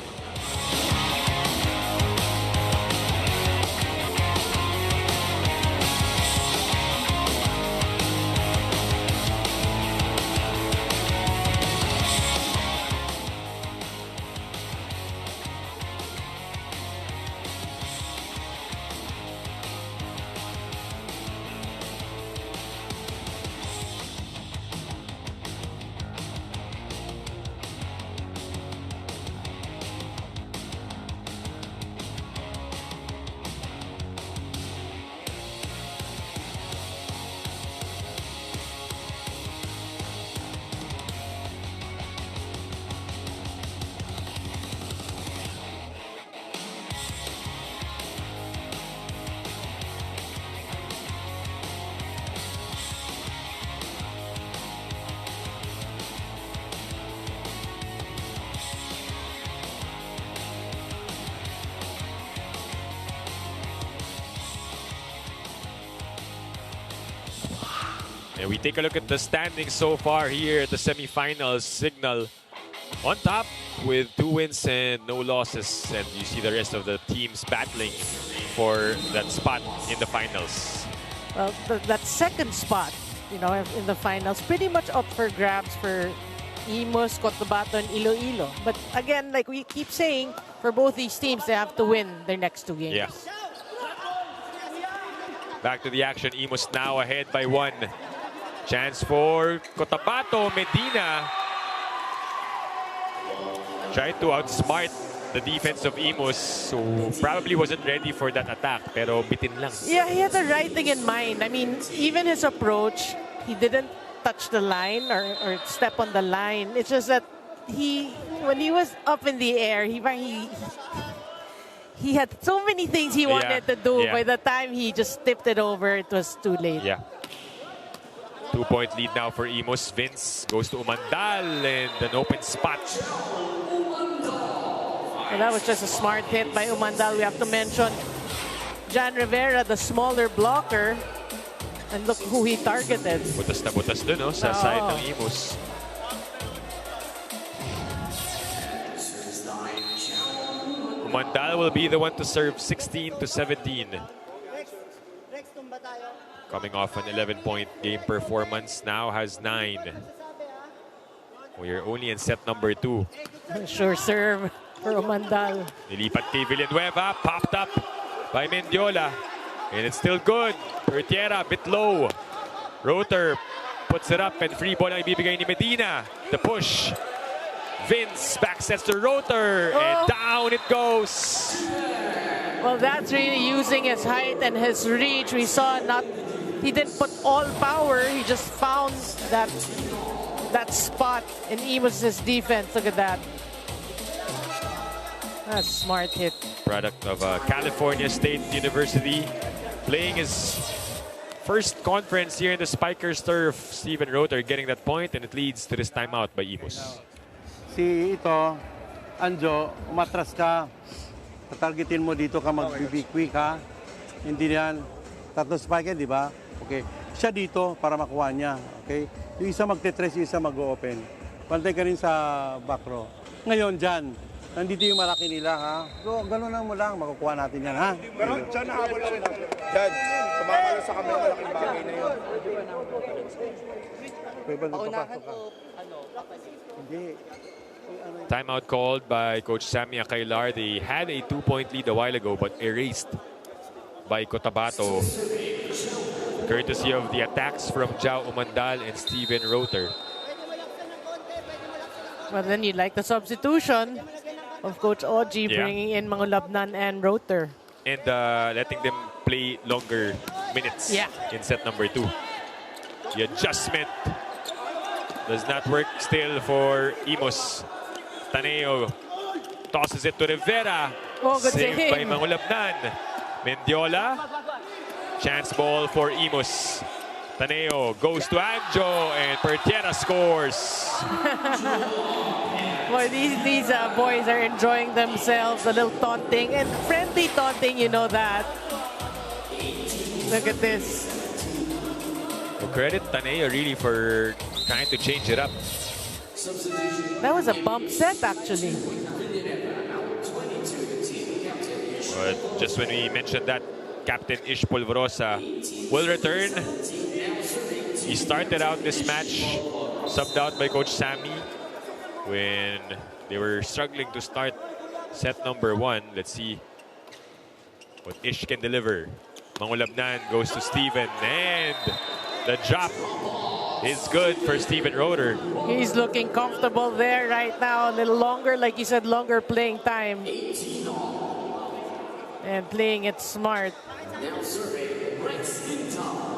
And we take a look at the standings so far here at the semifinals. Signal on top with 2 wins and no losses. And you see the rest of the teams battling for that spot in the finals. Well, that second spot, in the finals, pretty much up for grabs for IMUS, Cotabato, and Iloilo. But again, like we keep saying, for both these teams, they have to win their next 2 games. Yeah. Back to the action. IMUS now ahead by 1. Chance for Cotabato. Medina tried to outsmart the defense of IMUS, who probably wasn't ready for that attack, pero bitin lang. Yeah, he had the right thing in mind. I mean, even his approach, he didn't touch the line or step on the line. It's just that when he was up in the air, he had so many things he wanted to do. Yeah. By the time he just tipped it over, it was too late. Yeah. 2-point lead now for IMUS. Vince goes to Umandal and an open spot. Well, that was just a smart hit by Umandal. We have to mention Jan Rivera, the smaller blocker, And look who he targeted. Butas na butas dun, no? Sa side ng IMUS. Umandal will be the one to serve 16-17. Coming off an 11-point game performance, now has 9. We are only in set number 2. Sure serve for Umandal. Nilipat kay Villanueva, popped up by Mendiola. And it's still good. Pertiera, a bit low. Rotor puts it up and free ball ang ibibigay ni Medina. The push. Vince back sets to Rotor and down it goes. Well, that's really using his height and his reach. We saw he didn't put all power. He just found that spot in IMUS's defense. Look at that. That's a smart hit. Product of California State University. Playing his first conference here in the Spikers turf. Steven Rotor getting that point, and it leads to this timeout by IMUS. Si Anjo, umatras ka. Targetin mo dito ka mag-quick ha. Hindi yan. Tatlo spiker, di ba? Okay. Siya dito para makuha niya. Okay? Yung isa magte-tres, yung isa mag-open. Pantay ka rin sa back row. Ngayon, dyan. Nandito yung malaki nila, ha? So, gano'n lang mo lang. Makukuha natin yan, ha? Pero dyan nahabol lang. Dyan. Sumama lang sa kami. Malaking bagay na yun. Paunahan o hindi. Timeout called by Coach Sammy Acailar. They had a 2-point lead a while ago but erased by Cotabato. Courtesy of the attacks from Jao Umandal and Steven Rotor. Well, then you like the substitution of Coach Oji bringing in Mangulabnan and Rotor. And letting them play longer minutes in set number 2. The adjustment does not work still for IMUS. Taneo tosses it to Rivera. Oh, good Saved save by Mangulabnan. Mendiola. Chance ball for IMUS. Taneo goes to Anjo and Pertiera scores. Boy, these boys are enjoying themselves, a little taunting and friendly taunting, you know that. Look at this. Well, credit Taneo really for trying to change it up. That was a bump set, actually. But just when we mentioned that, Captain Ish Polvorosa will return. He started out this match, subbed out by Coach Sammy when they were struggling to start set number 1. Let's see what Ish can deliver. Mangulabnan goes to Steven, and the drop is good for Steven Rotor. He's looking comfortable there right now. A little longer, like you said, longer playing time. And playing it smart.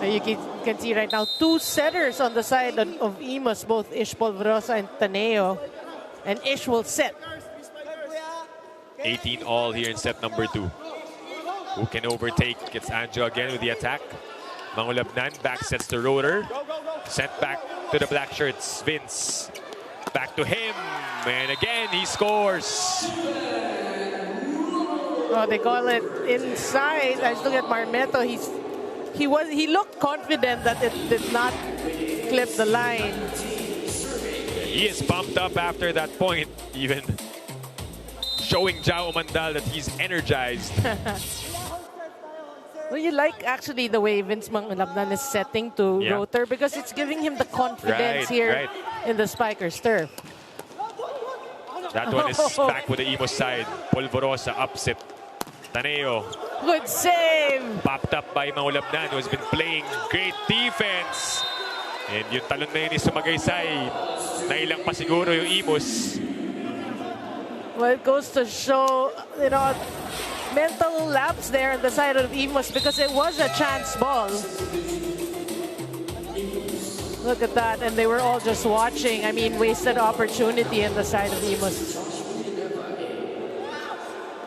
You can see right now 2 setters on the side of IMUS, both Ish Polvorosa and Taneo. And Ish will set. 18 all here in set number 2. Who can overtake? It's Anjo again with the attack. Mangulabnan back sets to Rotor. Sent back to the black shirts. Vince. Back to him. And again, he scores. Oh, they call it inside. I just look at Marmeto. He looked confident that it did not clip the line. He is pumped up after that point, even showing Jao Umandal that he's energized. Well, you like actually the way Vince Mangulabnan is setting to Rotor because it's giving him the confidence here in the Spikers turf. That one is back with the IMUS side. Polvorosa upset. Taneo. Good save. Popped up by Mangulabnan, who has been playing great defense. And yung talon na yun is Sumagaysay. Nailang pa siguro yung IMUS. Well, it goes to show, you know, mental lapse there on the side of IMUS because it was a chance ball. Look at that, and they were all just watching. I mean, wasted opportunity on the side of IMUS.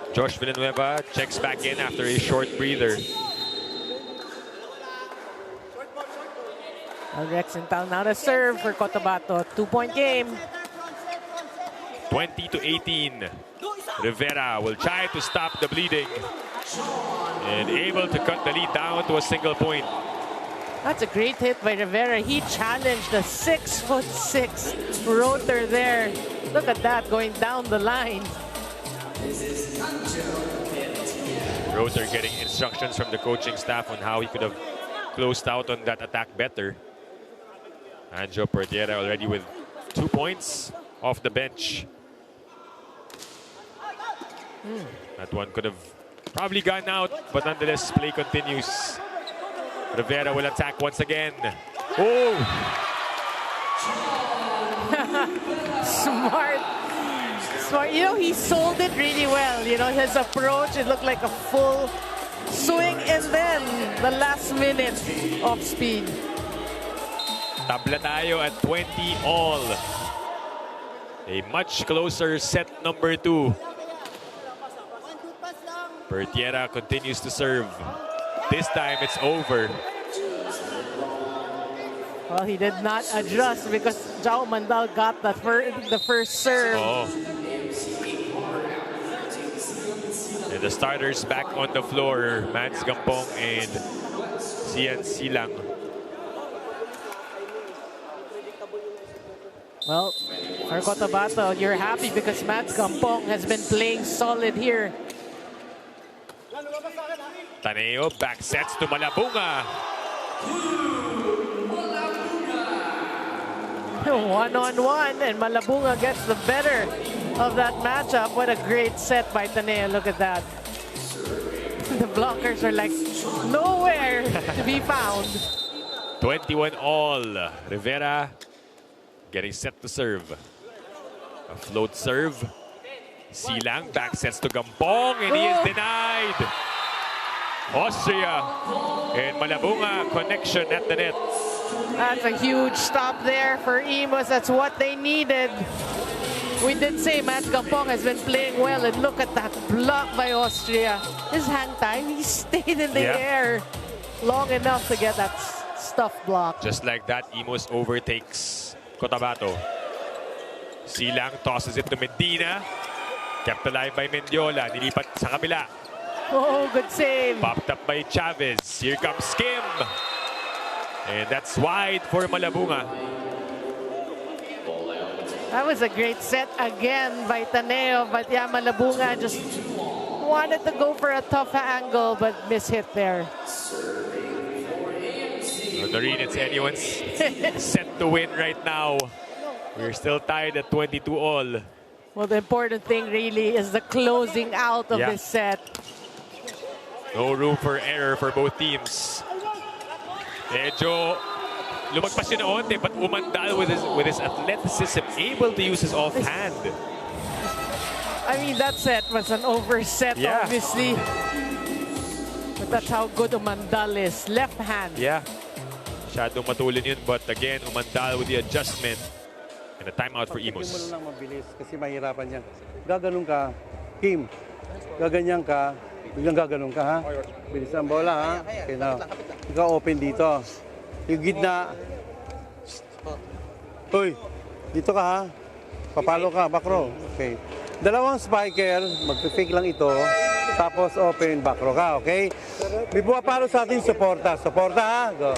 Josh Villanueva checks back in after a short breather. Rex in town now to serve for Cotabato. 2-point game. 20-18. Rivera will try to stop the bleeding and able to cut the lead down to a single point. That's a great hit by Rivera. He challenged the 6'6" rotor there. Look at that going down the line. Rotor getting instructions from the coaching staff on how he could have closed out on that attack better. Anjo Perdiera already with 2 points off the bench. That one could have probably gone out, but nonetheless, play continues. Rivera will attack once again. Oh! Smart. You know, he sold it really well. You know, his approach, it looked like a full swing, and then the last minute of speed. Tabla tayo at 20 all. A much closer set number 2. Perdiera continues to serve. This time it's over. Well, he did not adjust because Jao Mandal got the first serve. Oh. And the starters back on the floor. Mads Gampong and Sian Silang. Well, for Cotabato, you're happy because Mads Gampong has been playing solid here. Taneo back sets to Malabunga. One-on-one, and Malabunga gets the better of that matchup. What a great set by Taneo. Look at that. The blockers are like nowhere to be found. 21 all. Rivera getting set to serve. A float serve. Silang back sets to Gampong, and he is denied. Austria and Malabunga connection at the net. That's a huge stop there for IMUS. That's what they needed. We did say Matt Gampong has been playing well, and look at that block by Austria. His hang time, he stayed in the air long enough to get that stuff blocked. Just like that, IMUS overtakes Cotabato. Silang tosses it to Medina. Kept alive by Mendiola. Nilipat sa kabila. Oh, good save. Popped up by Chavez. Here comes Kim. And that's wide for Malabunga. That was a great set again by Taneo, but yeah, Malabunga just wanted to go for a tough angle, but mishit there. Noreen, it's anyone's set to win right now. We're still tied at 22 all. Well, the important thing really is the closing out of this set. No room for error for both teams. Medyo lumagpas yun na onte, but umandal with his athleticism, able to use his offhand. I mean, that set was an overset, obviously. But that's how good Umandal is. Left hand. Yeah. Masyadong matulin yun, but again, Umandal with the adjustment. And a timeout for IMUS. Pagkitin mo lang mabilis kasi mahirapan yan. Gaganong ka, Kim. Gaganyan ka, biglang gaganong ka, ha? Bilis ang bola, ha? Okay, now. Ikaw open dito. Yung gitna. Hoy, dito ka, ha? Papalo ka, back row. Okay. Dalawang spiker, mag-fake lang ito. Tapos open, back row ka, okay? May pumapalo sa atin, suporta. Suporta, ha? Go.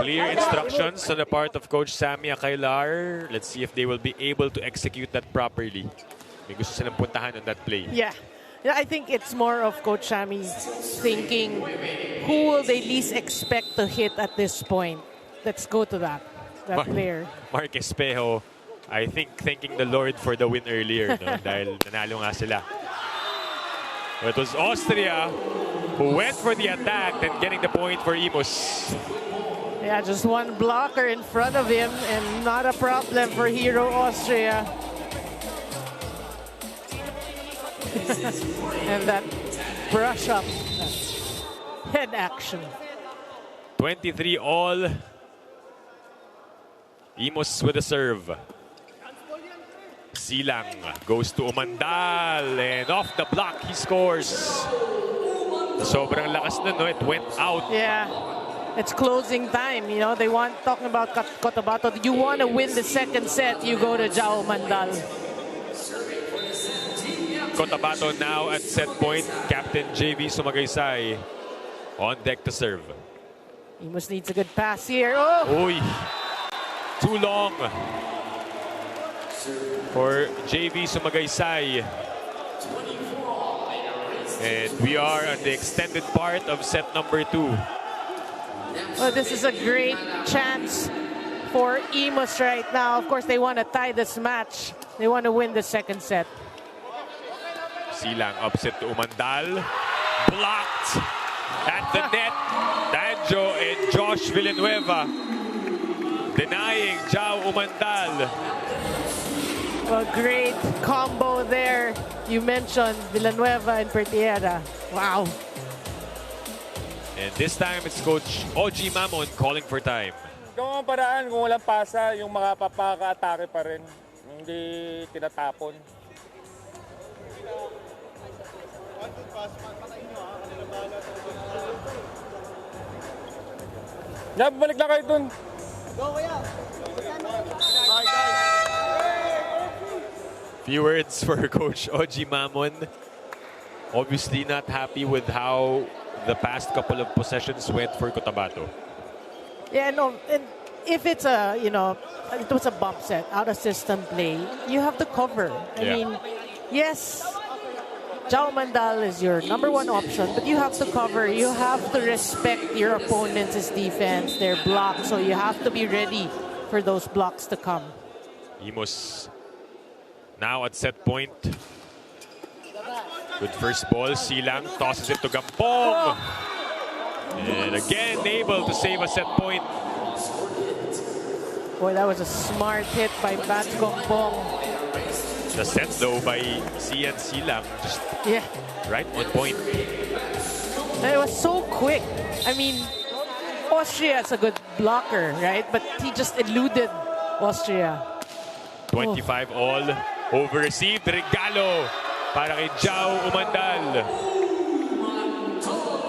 Clear instructions on the part of Coach Sammy Akailar. Let's see if they will be able to execute that properly. May gusto silang puntahan on that play. Yeah. I think it's more of Coach Sammy's thinking, who will they least expect to hit at this point? Let's go to that player. Mark Espejo, I think thanking the Lord for the win earlier, no? Dahil nanalo nga sila. But it was Austria who went for the attack and getting the point for IMUS. Yeah, just one blocker in front of him and not a problem for Hero Austria. And that brush up, head action. 23 all. IMUS with a serve. Silang goes to Umandal, and off the block he scores. Sobrang lakas nun, no? It went out. Yeah, it's closing time. You know, they want, talking about Cotabato, you want to win the second set, you go to Jao Mandal. Cotabato now at set point. Captain JV Sumagaysay on deck to serve. Imus needs a good pass here. Oh! Uy, too long for JV Sumagaysay. And we are at the extended part of set number 2. Well, this is a great chance for IMUS right now. Of course, they want to tie this match. They want to win the second set. Silang upset to Umandal. Blocked at the net. Danjo and Josh Villanueva denying Jao Umandal. Well, great combo there. You mentioned Villanueva and Pertiera. Wow. And this time it's Coach OG Mamon calling for time. Kung ang paraan, kung walang pasa, yung mga papaka-atake pa rin. Hindi tinatapon. Yeah, balik lang kayo dun. Few words for Coach OG Mamon. Obviously not happy with how the past couple of possessions went for Cotabato. Yeah, no, and if it's a, you know, it was a bump set, out of system play, you have to cover. I mean, yes, Jao Mandal is your number one option, but you have to cover. You have to respect your opponent's defense, their blocks, so you have to be ready for those blocks to come. IMUS now at set point. Good first ball. Silang tosses it to Gampong. And again, able to save a set point. Boy, that was a smart hit by Matt Gampong. The set, though, by Sian Silang, just right on point. And it was so quick. I mean, Austria is a good blocker, right? But he just eluded Austria. 25 all. Over-received. Regalo para kay Jao Umandal.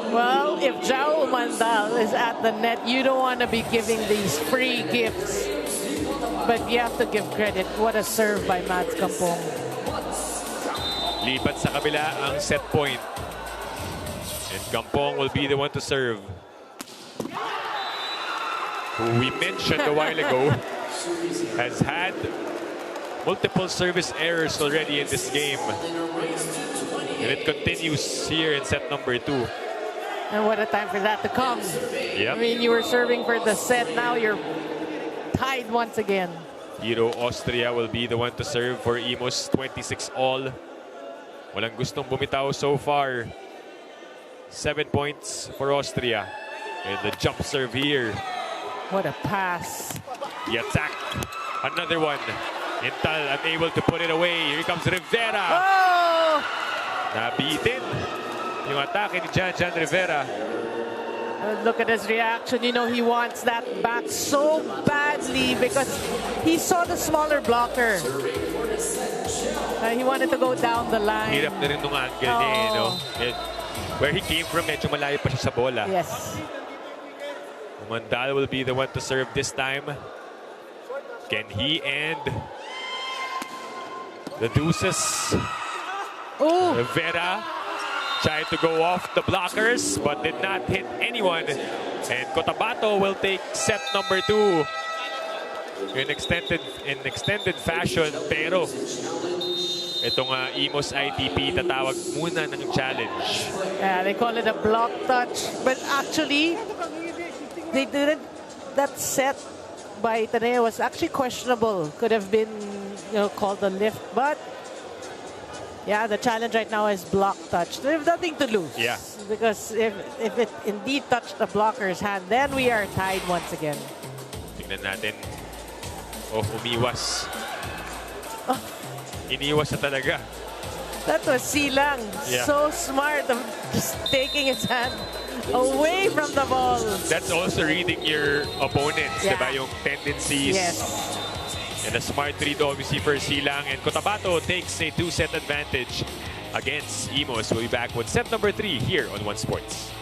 Well, if Jao Umandal is at the net, you don't want to be giving these free gifts. But you have to give credit. What a serve by Matt Gampong. Lipat sa kabila ang set point. And Gampong will be the one to serve. Who we mentioned a while ago has had multiple service errors already in this game. And it continues here in set number 2. And what a time for that to come. Yep. I mean, you were serving for the set. Now you're tied once again. Hero Austria will be the one to serve for IMUS. 26 all. Walang gustong bumitaw so far. 7 points for Austria. And the jump serve here. What a pass. The attack. Another one. Intal unable to put it away. Here comes Rivera. Oh! Nabitin yung atake ni Jan Rivera. Look at his reaction. You know, he wants that back so badly because he saw the smaller blocker. He wanted to go down the line. Hirap na rin nung angle niya, no? Where he came from, medyo malayo pa siya sa bola. Yes. Mandal will be the one to serve this time. Can he end the deuces? Oh! Rivera tried to go off the blockers but did not hit anyone. And Cotabato will take set number 2 in extended fashion. Pero itong IMUS ITP tatawag muna ng challenge. Yeah, they call it a block touch. But actually, they didn't. That set by Tanea was actually questionable. Could have been, you know, called a lift. But yeah, the challenge right now is block touch. They have nothing to lose. Yeah. Because if it indeed touched the blocker's hand, then we are tied once again. Tingnan natin. Oh, umiwas. Iniwas na talaga. That was Silang. Yeah. So smart of just taking his hand away from the ball. That's also reading your opponents, Yeah. diba? Yung tendencies. Yes. And a smart read obviously for Silang. And Cotabato takes a 2-set advantage against IMUS. We'll be back with set number 3 here on One Sports.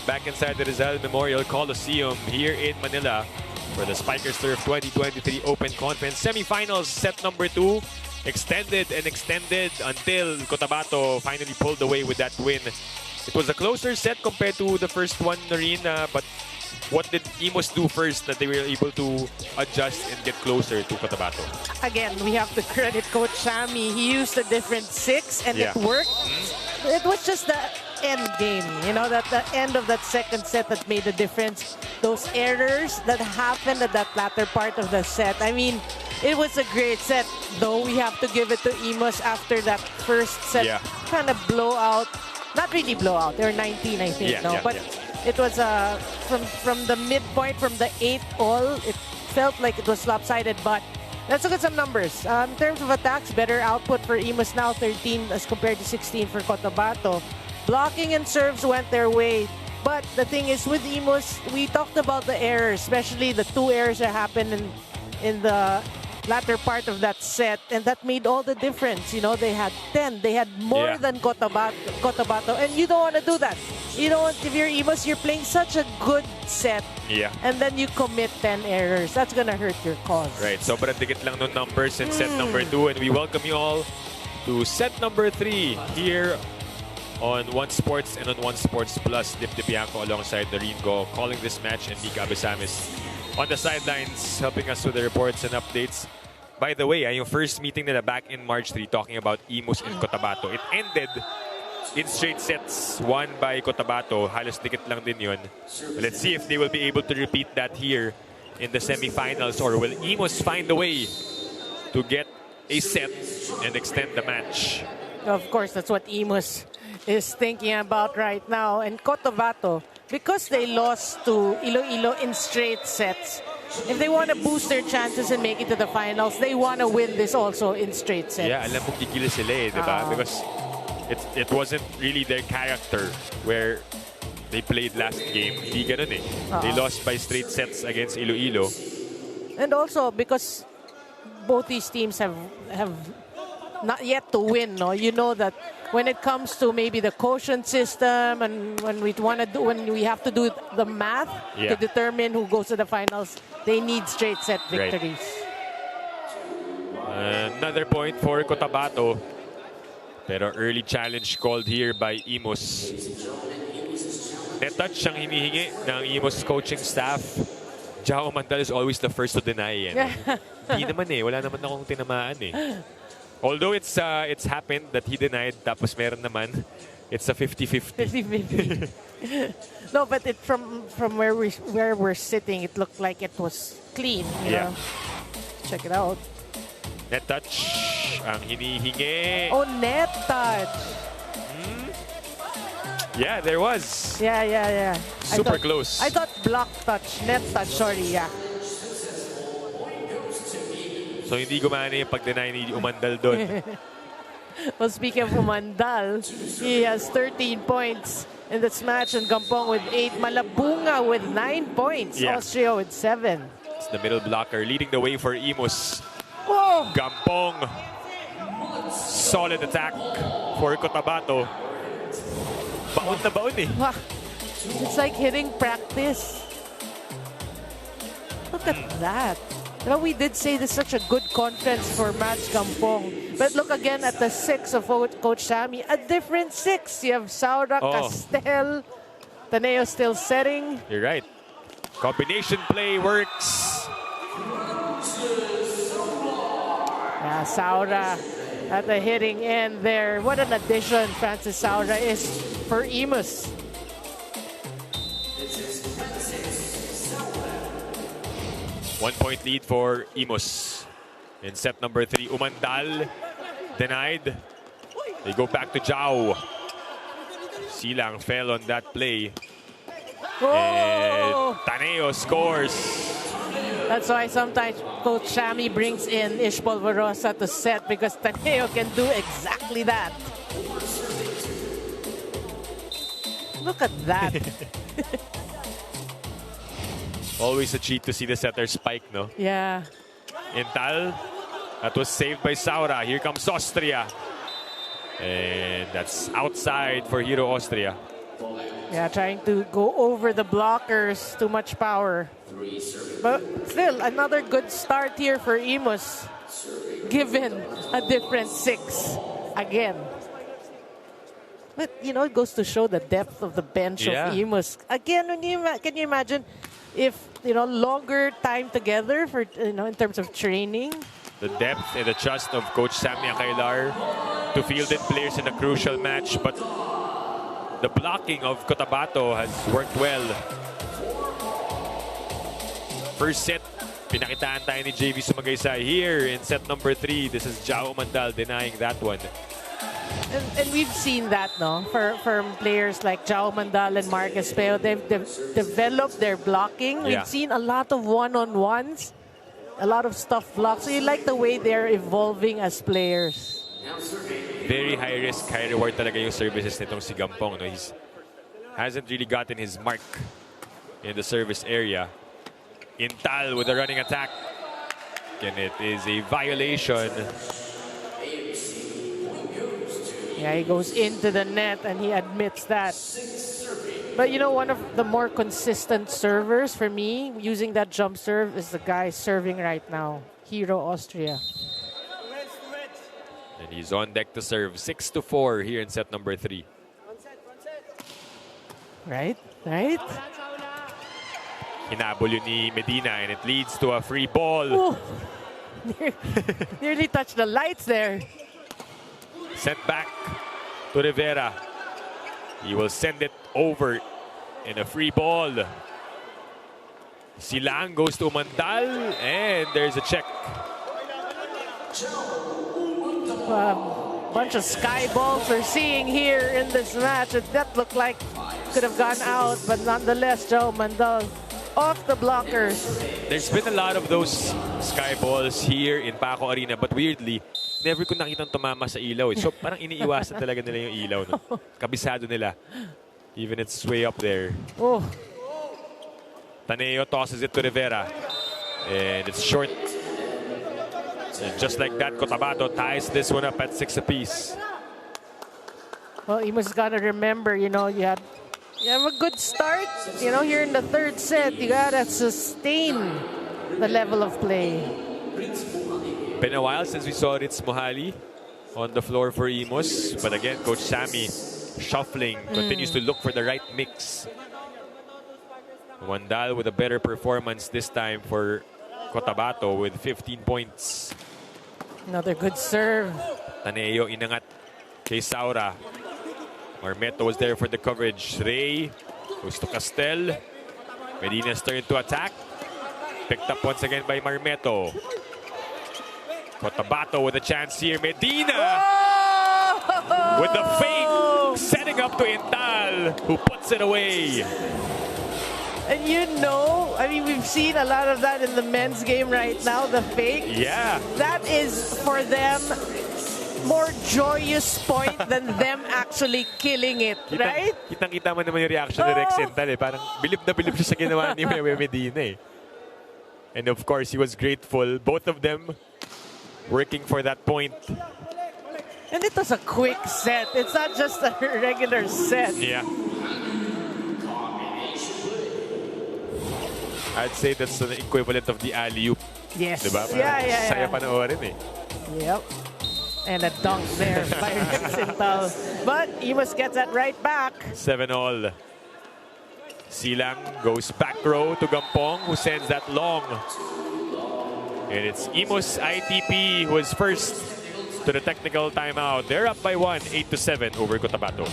back inside the Rizal Memorial Coliseum here in Manila for the Spikers Turf 2023 Open Conference semifinals. Set number 2 extended and extended until Cotabato finally pulled away with that win. It was a closer set compared to the first one, Noreen, but what did IMUS do first that they were able to adjust and get closer to Cotabato? Again, we have to credit Coach Shami. He used a different 6 and it worked. It was just the end game, you know, that the end of that second set that made the difference. Those errors that happened at that latter part of the set. I mean, it was a great set, though we have to give it to IMUS after that first set kind of blowout. Not really blowout. They were 19, I think, it was from the midpoint, from the 8th all, it felt like it was lopsided, but let's look at some numbers. In terms of attacks, better output for IMUS now, 13 as compared to 16 for Cotabato. Blocking and serves went their way, but the thing is with IMUS, we talked about the errors, especially the 2 errors that happened in the latter part of that set, and that made all the difference. You know, they had 10. They had more than Cotabato, and you don't want to do that. You don't want, if you're IMUS, you're playing such a good set, and then you commit 10 errors. That's gonna hurt your cause. Right, sobrang dikit lang ng numbers in set number 2, and we welcome you all to set number 3 here on One Sports and on One Sports Plus. Dip Bianco alongside Noreen Go calling this match, and Mika Abesamis on the sidelines helping us with the reports and updates. By the way, yung first meeting nila back in March 3 talking about IMUS and Cotabato, it ended in straight sets, won by Cotabato. Halos dikit lang din yun. Let's see if they will be able to repeat that here in the semifinals, or will IMUS find a way to get a set and extend the match? Of course, that's what IMUS is thinking about right now. And Cotabato, because they lost to Iloilo in straight sets, if they want to boost their chances and make it to the finals, they want to win this also in straight sets. Yeah, alam mo gigil sila eh, diba? Because it wasn't really their character where they played last game. Hindi ganun eh. They lost by straight sets against Iloilo. And also because both these teams have not yet to win, no? You know that when it comes to maybe the quotient system, and when we have to do the math to determine who goes to the finals, they need straight set victories. Another point for Cotabato. Pero early challenge called here by IMUS. Net touch ang hinihingi ng IMUS coaching staff. Jao Mandal is always the first to deny. Hindi naman eh. Wala naman akong tinamaan eh. Although it's happened that he denied, tapos meron naman, it's a 50-50. No, but from where we're sitting, it looked like it was clean. You know? Check it out. Net touch ang hinihingi. Oh, net touch. Yeah, there was. Yeah. Super close. I thought block touch, net touch. Sorry, So hindi gumana yung pag-deny ni Umandal doon. Well, speaking of Umandal, he has 13 points in this match, and Gampong with 8. Malabunga with 9 points. Austria with 7. It's the middle blocker leading the way for IMUS. Whoa! Gampong. Solid attack for Cotabato. Baon na baon eh. Wow. It's like hitting practice. Look at that. You know, we did say this is such a good conference for Mats Gampong. But look again at the 6 of Coach Shami. A different 6. You have Saura, Castel, Taneo still setting. You're right. Combination play works. Yeah, Saura at the hitting end there. What an addition Francis Saura is for IMUS. One-point lead for IMUS. In set number 3, Umandal denied. They go back to Jao. Silang fell on that play. And Taneo scores. That's why sometimes Coach Shami brings in Ish Polvorosa to set, because Taneo can do exactly that. Look at that. Always a cheat to see the setter spike, no? Yeah. Intal, that was saved by Saura. Here comes Austria. And that's outside for Hero Austria. Yeah, trying to go over the blockers. Too much power. But still, another good start here for IMUS. Given a different 6 again. But, you know, it goes to show the depth of the bench of IMUS. Again, can you imagine if, you know, longer time together for, you know, in terms of training? The depth and the trust of Coach Sammy Akailar to field in players in a crucial match. But the blocking of Cotabato has worked well. First set, pinakitaan tayo ni JV Sumagaysay. Here in set number 3, this is Jao Mandal denying that one. And we've seen that, no? From players like Jao Mandal and Marcus Peo, they've developed their blocking. We've seen a lot of one-on-ones, a lot of stuff blocked. So you like the way they're evolving as players. Very high risk, high reward talaga yung services nitong si Gampong. No? He's hasn't really gotten his mark in the service area. Intal with a running attack. And it is a violation. Yeah, he goes into the net and he admits that. But you know, one of the more consistent servers for me using that jump serve is the guy serving right now, Hero Austria. And he's on deck to serve. 6-4 here in set number 3. Right? Hinabol yun ni Medina and it leads to a free ball. Ooh. Nearly touched the lights there. Sent back to Rivera. He will send it over in a free ball. Silang goes to Mandal and there's a check. Bunch of sky balls we're seeing here in this match. That looked like could have gone out, but nonetheless, Jao Mandal off the blockers. There's been a lot of those sky balls here in Paco Arena, but weirdly, never ko nakitang tumama sa ilaw. So parang iniiwasan talaga nila yung ilaw. No? Kabisado nila. Even it's way up there. Oh. Taneo tosses it to Rivera. And it's short. And just like that, Cotabato ties this one up at 6 apiece. Well, you must gotta remember, you know, you have a good start. You know, here in the third set, you gotta sustain the level of play. Been a while since we saw Ritz Mohali on the floor for IMUS. But again, Coach Sammy shuffling, continues to look for the right mix. Wandal with a better performance this time for Cotabato with 15 points. Another good serve. Taneo inangat kay Saura. Marmeto was there for the coverage. Ray goes to Castel. Medina's turn to attack. Picked up once again by Marmeto. Cotabato with a chance here. Medina with the fake, setting up to Intal, who puts it away. And you know, I mean, we've seen a lot of that in the men's game right now, the fake. Yeah. That is, for them, more joyous point than them actually killing it, right? Kitang-kita mo naman yung reaction ni Rex Intal. Parang bilib na bilib siya sa ginawa ni Medina. And of course, he was grateful. Both of them working for that point. And it was a quick set. It's not just a regular set. Yeah. I'd say that's the equivalent of the alley-oop. Yes. Diba? Yeah. Saya panoorin eh. Yep. And a dunk there by Sintal. But IMUS gets that right back. 7-all. Silang goes back row to Gampong, who sends that long. And it's IMUS ITP who is first to the technical timeout. They're up by 1, 8-7 over Cotabato.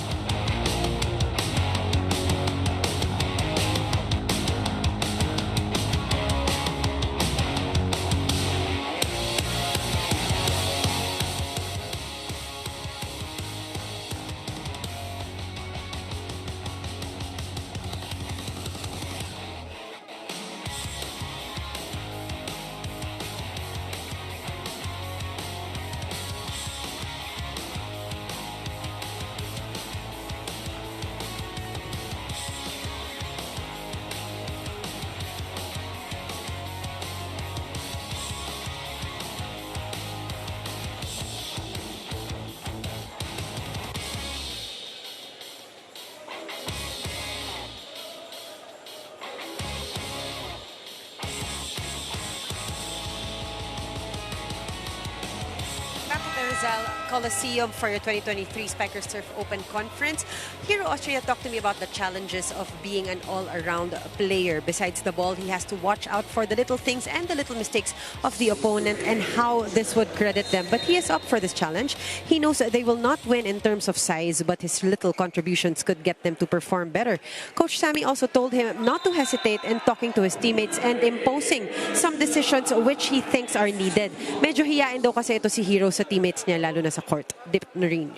Rizal Coliseum for your 2023 Spikers Turf Open Conference. Hero Austria talked to me about the challenges of being an all-around player. Besides the ball, he has to watch out for the little things and the little mistakes of the opponent and how this would credit them. But he is up for this challenge. He knows that they will not win in terms of size, but his little contributions could get them to perform better. Coach Sammy also told him not to hesitate in talking to his teammates and imposing some decisions which he thinks are needed. Medyo hiyain daw kasi ito si Hero sa teammates niya, lalo na sa court. Dip na rin.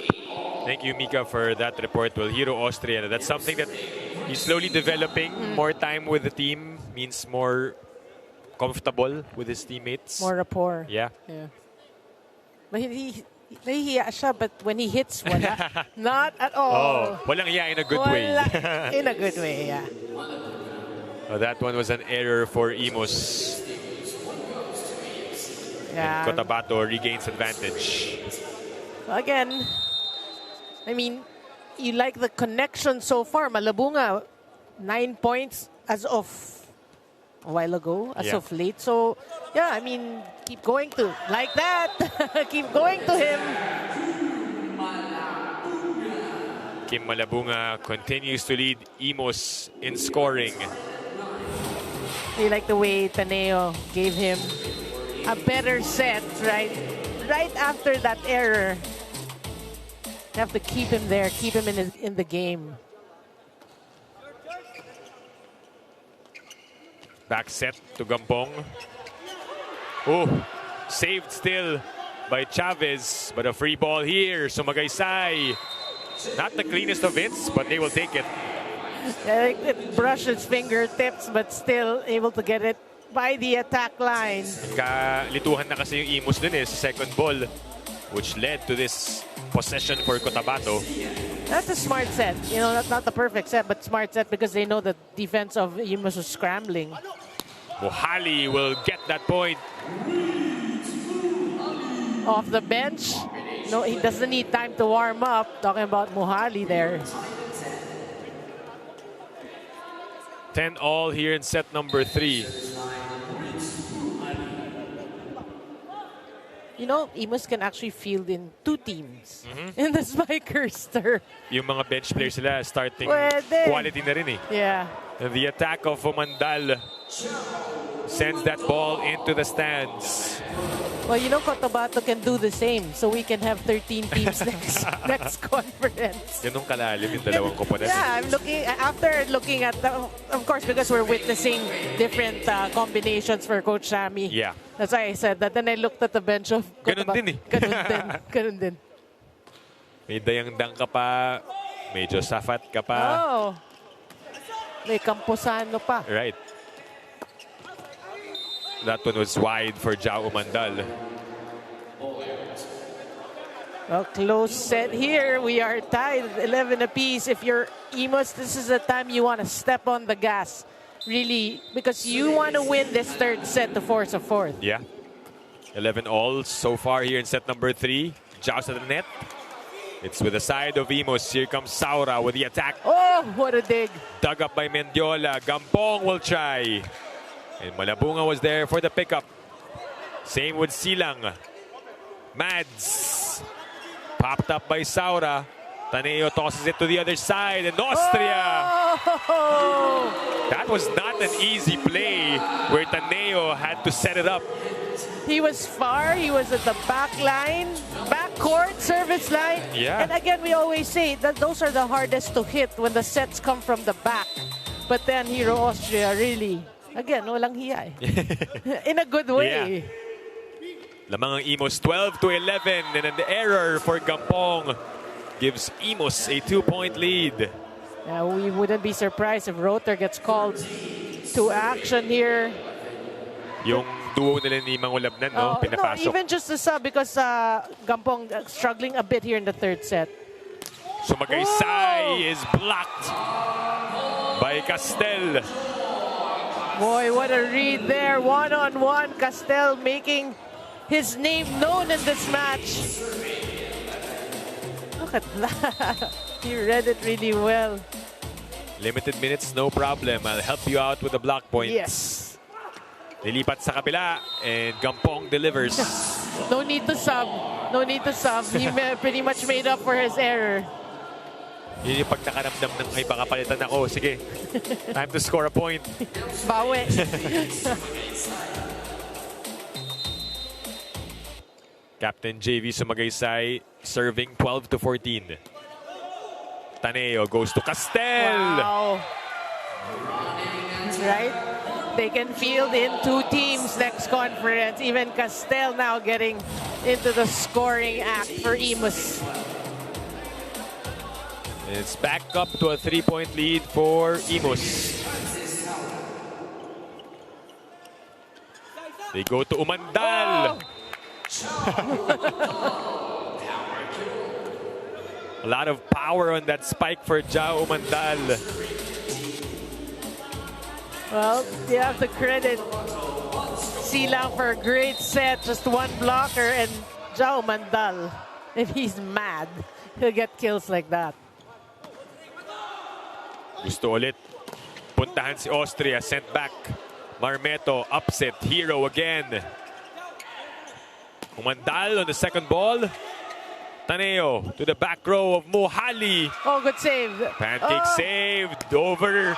Thank you, Mika, for that report. Well, Hero Austria, that's something that he's slowly developing. More time with the team means more comfortable with his teammates. More rapport. Yeah. But he nahihiya siya, but when he hits, wala. Not at all. Oh, walang hiya in a good way. In a good way, yeah. Well, that one was an error for IMUS. Yeah. And Cotabato regains advantage. Again, I mean, you like the connection so far. Malabunga, 9 points as of a while ago, as of late. So, yeah, I mean, keep going to, like that. Keep going to him. Kim Malabunga continues to lead IMUS in scoring. You like the way Taneo gave him a better set, right? Right after that error. You have to keep him there, keep him in the game. Back set to Gampong. Oh, saved still by Chavez, but a free ball here. Sumagaysay. Not the cleanest of hits, but they will take it. It brushed his fingertips, but still able to get it by the attack line. Kalituhan na kasi yung IMUS dun sa second ball, which led to this possession for Cotabato. That's a smart set. You know, not the perfect set, but smart set because they know the defense of IMUS was scrambling. Mohali will get that point. Off the bench. No, he doesn't need time to warm up. Talking about Mohali there. 10-all here in set number 3. You know, IMUS can actually field in 2 teams in the Spikers turf. Yung mga bench players sila starting Pwede. quality na rin eh. Yeah. And the attack of Fumandal sends that ball into the stands. Well, you know, Cotabato can do the same. So we can have 13 teams next conference. Ganun kalalim yung dalawang komponente. Yeah, I'm after looking at, of course, because we're witnessing different combinations for Coach Sammy. Yeah. That's why I said that. Then I looked at the bench of Ganun Cotabato. din eh. Ganun din. May dayang-dang ka pa, medyo safat ka pa. Oh. May Camposano pa. Right. That one was wide for Jao Umandal. Well, close set here. We are tied 11 apiece. If you're IMUS, this is the time you want to step on the gas. Really, because you want to win this third set to force a fourth. Yeah. 11-all so far here in set number 3. Jaws at the net. It's with the side of IMUS. Here comes Saura with the attack. Oh, what a dig. Dug up by Mendiola. Gampong will try. And Malabunga was there for the pickup. Same with Silang. Mads. Popped up by Saura. Taneo tosses it to the other side. And Austria. Oh! That was not an easy play where Taneo had to set it up. He was far. He was at the back line, back court, service line. Yeah. And again, we always say that those are the hardest to hit when the sets come from the back. But then Hero Austria really, again, walang hiya eh. In a good way. Yeah. Lamang ang IMUS 12-11 and an error for Gampong gives IMUS a 2-point lead. Yeah, we wouldn't be surprised if Rotor gets called to action here. Yung duo nila ni Mangulabnan, no? Pinapasok. No, even just the sub because Gampong struggling a bit here in the third set. Sumagaysay is blocked by Castel. Boy, what a read there. One-on-one, Castel making his name known in this match. Look at that. He read it really well. Limited minutes, no problem. I'll help you out with the block points. Yes. Nilipat sa kapila and Gampong delivers. No need to sub. No need to sub. He pretty much made up for his error. Yun yung pag nakaramdam ng ay baka palitan ako. Sige, time to score a point. Bawi. Captain JV Sumagaysay serving 12-14. Taneo goes to Castel. Wow. Right? They can field in 2 teams next conference. Even Castel now getting into the scoring act for IMUS. It's back up to a 3-point lead for IMUS. They go to Umandal. A lot of power on that spike for Jao Umandal. Well, you have to credit Silang for a great set. Just 1 blocker, and Jao Mandal, if he's mad, he'll get kills like that. Gusto ulit. Puntahan si Austria. Sent back. Marmeto. Upset. Hero again. Umandal on the second ball. Taneo to the back row of Mohali. Oh, good save. Pancake saved. Over.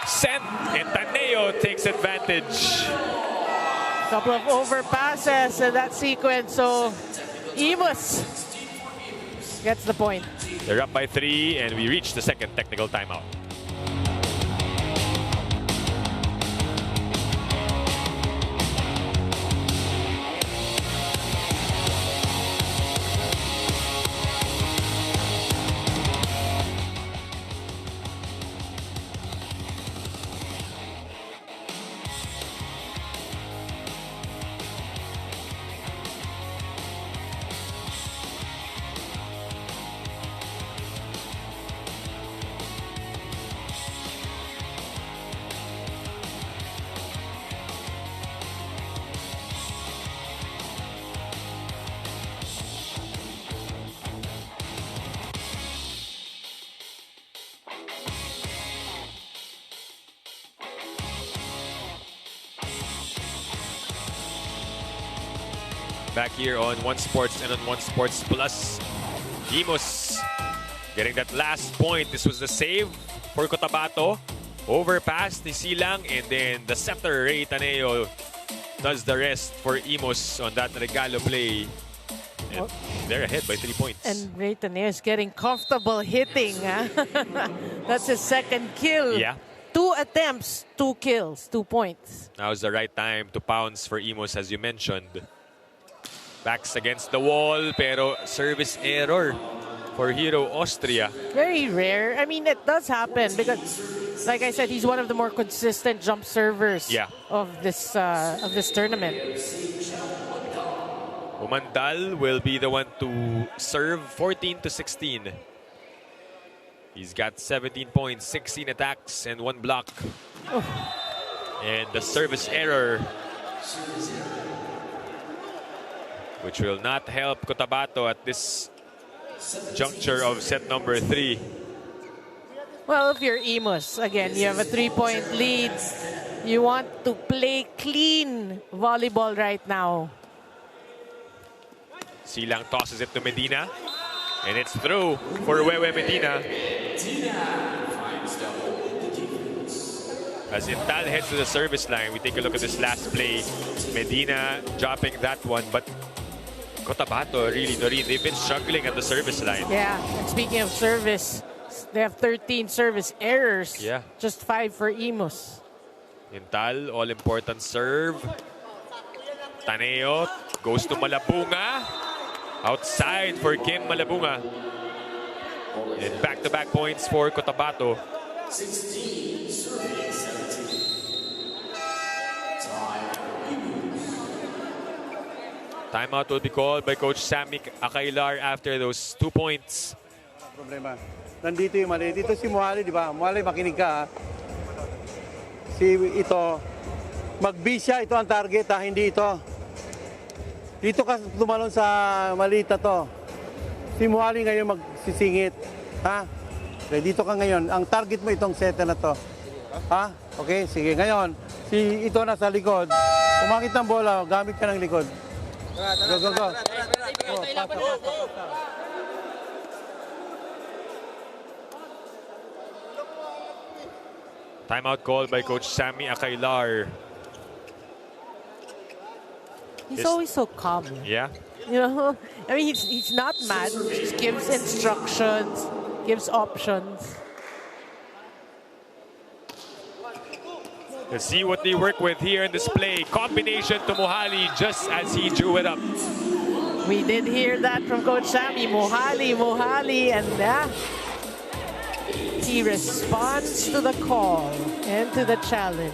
Sent. And Taneo takes advantage. Couple of overpasses in that sequence. So, IMUS gets the point. They're up by 3, and we reach the second technical timeout. Back here on One Sports and on One Sports Plus. IMUS getting that last point. This was the save for Cotabato. Overpass ni Silang, and then the center, Ray Taneo, does the rest for IMUS on that regalo play. And they're ahead by 3 points. And Ray Taneo is getting comfortable hitting. That's his second kill. Yeah. 2 attempts, 2 kills, 2 points. Now's the right time to pounce for IMUS, as you mentioned. Backs against the wall, pero service error for Hero Austria. Very rare. I mean, it does happen because, like I said, he's one of the more consistent jump servers of this tournament. Umandal will be the one to serve 14-16. He's got 17 points, 16 attacks, and 1 block. Oh. And the service error, which will not help Cotabato at this juncture of set number 3. Well, if you're IMUS, again, you have a 3-point lead. You want to play clean volleyball right now. Silang tosses it to Medina, and it's through for Wewe Medina. As Intal heads to the service line, we take a look at this last play. Medina dropping that one, but Cotabato, really, Noreen, they've been struggling at the service line. Yeah, and speaking of service, they have 13 service errors. Yeah. Just 5 for IMUS. Intal, all-important serve. Taneo goes to Malabunga. Outside for Kim Malabunga. And back-to-back points for Cotabato. Timeout will be called by Coach Sammy Akailar after those 2 points. Problema. Nandito yung mali. Dito si Muhali, di ba? Muhali, makinig ka. Si ito, mag-B siya. Ito ang target, hindi ito. Dito ka tumalon sa maliit na to. Si Muhali ngayon magsisingit. Ha? Okay, dito ka ngayon. Ang target mo itong seta na to. Ha? Okay, sige. Ngayon, si ito nasa likod. Umakit ng bola, gamit ka ng likod. Go, go, go. Timeout call by Coach Sammy Akailar. He's always so calm. Yeah. You know, I mean, he's not mad. He just gives instructions, gives options. Let's see what they work with here in this play. Combination to Mohali just as he drew it up. We did hear that from Coach Sammy. Mohali, and he responds to the call and to the challenge.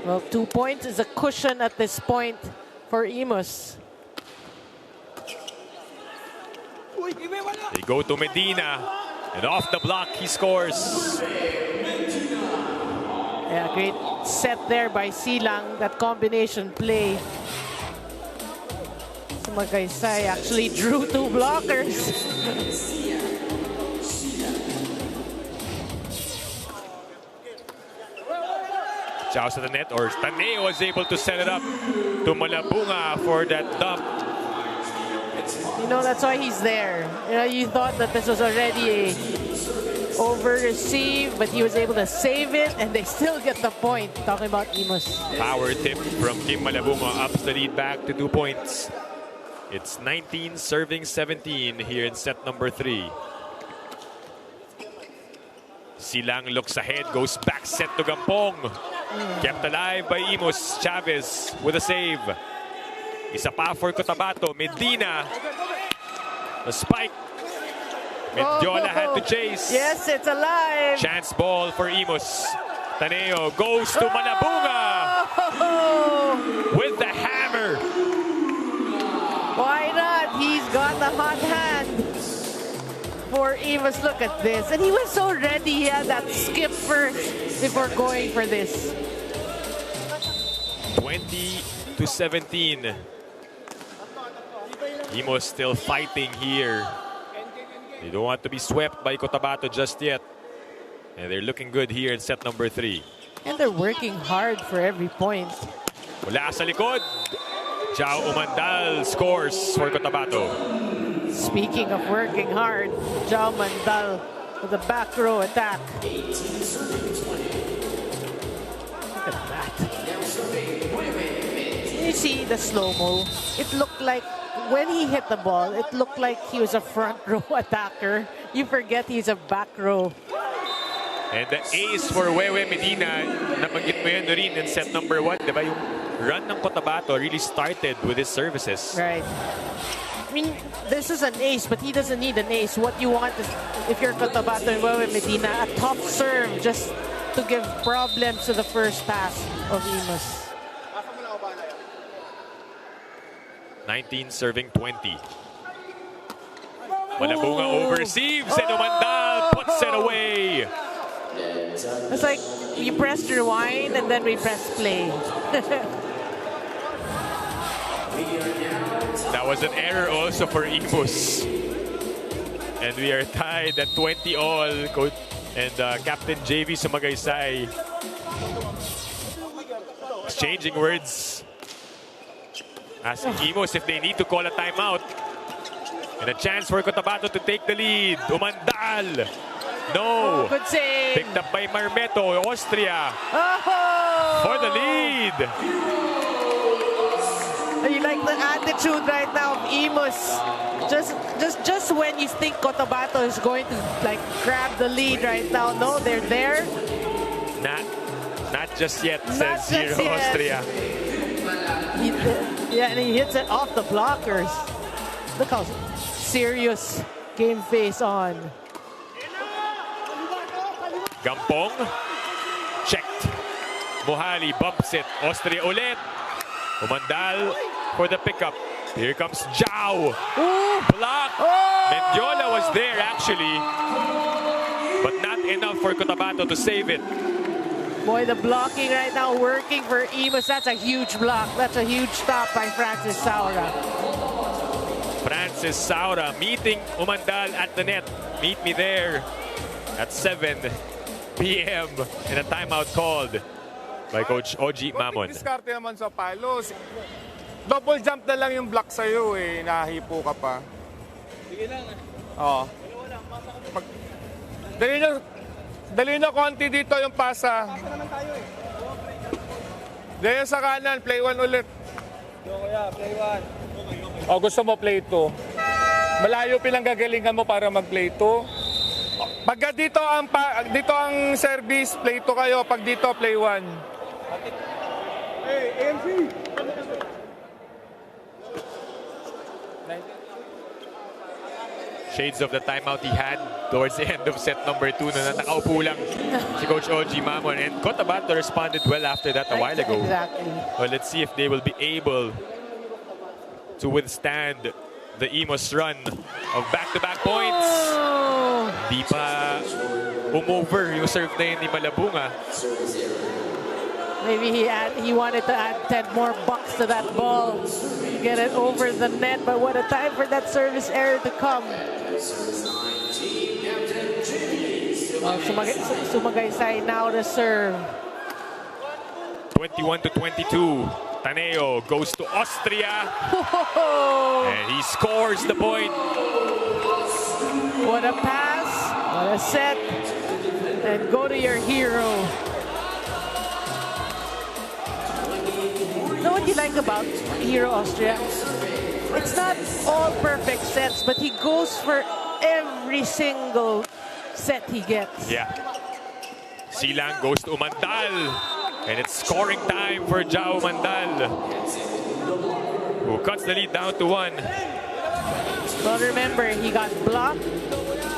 Well, 2 points is a cushion at this point for IMUS. They go to Medina, and off the block he scores. Yeah, great set there by Silang, that combination play. Magaysay actually drew 2 blockers. Chow to the net, or Taneo was able to set it up to Malabunga for that dump. You know, that's why he's there. You know, you thought that this was already over-received, but he was able to save it, and they still get the point. Talking about IMUS. Power tip from Kim Malabunga ups the lead back to 2 points. It's 19 serving 17 here in set number 3. Silang looks ahead, goes back set to Gampong. Kept alive by IMUS. Chavez with a save. Isa pa for Cotabato. Medina. The spike. Mendiola had to chase. Yes, it's alive. Chance ball for IMUS. Taneo goes to Malabunga with the hammer. Why not? He's got the hot hand for IMUS. Look at this. And he was so ready. He had that skip first before going for this. 20-17. IMUS still fighting here. They don't want to be swept by Cotabato just yet. And they're looking good here in set number 3. And they're working hard for every point. Wala sa likod. Jao Umandal scores for Cotabato. Speaking of working hard, Jao Mandal with a back row attack. Look at that. You see the slow-mo? It looked like, when he hit the ball, it looked like he was a front row attacker. You forget he's a back row. And the ace for Wewe Medina, nabanggit mo yun rin in set number 1. Diba yung run ng Cotabato really started with his services. Right. I mean, this is an ace, but he doesn't need an ace. What you want is, if you're Cotabato and Wewe Medina, a tough serve just to give problems to the first pass of IMUS. 19 serving 20. Malabunga overreceives and Umandal puts it away. It's like you press rewind and then we press play. That was an error also for IMUS. And we are tied at 20 all. And Captain JV Sumagaysay exchanging words, asking IMUS if they need to call a timeout. And a chance for Cotabato to take the lead. Umandal. No. Good save. Picked up by Marmeto, Austria. Oh! For the lead. You like the attitude right now of IMUS. Just when you think Cotabato is going to like grab the lead right now. No, they're there. Not just yet, Not says here just yet. Austria. Yeah, and he hits it off the blockers. Look how serious game face on. Gampong. Checked. Mohali bumps it. Austria ulit. Umandal for the pickup. Here comes Jao. Block. Mendiola was there actually, but not enough for Cotabato to save it. Boy, the blocking right now working for IMUS. That's a huge block. That's a huge stop by Francis Saura. Francis Saura meeting Umandal at the net. Meet me there at 7 p.m. and a timeout called. by Coach Oji Mamon. Diskarte naman sa palos. Double jump na lang yung block sa'yo eh. Nahipo ka pa. Sige lang. Oo. Dali nyo konti dito yung pasa. Pasa naman tayo eh. Dali sa kanan, play 1 ulit. Kuya, play 1. O gusto mo play 2. Malayo pinanggagalingan mo para mag-play 2. Pagka dito ang service, play 2 kayo. Pag dito, play 1. Hey, AMC! Shades of the timeout he had towards the end of set number 2 na nakaupo lang si Coach Oji Mamon. And Cotabato responded well after that a while ago. Exactly. Well, let's see if they will be able to withstand the IMUS run of back-to-back points. Oh. Di pa umover yung serve na yun ni Malabunga. Maybe he wanted to add 10 more bucks to that ball. Get it over the net, but what a time for that service error to come. Sumagaysay now to serve. 21-22. Taneo goes to Austria. And he scores the point. What a pass, what a set, and go to your hero. You know what you like about Hero Austria? It's not all perfect sets, but he goes for every single set he gets. Yeah. Silang goes to Umandal. And it's scoring time for Jao Umandal, who cuts the lead down to 1. Well, remember, he got blocked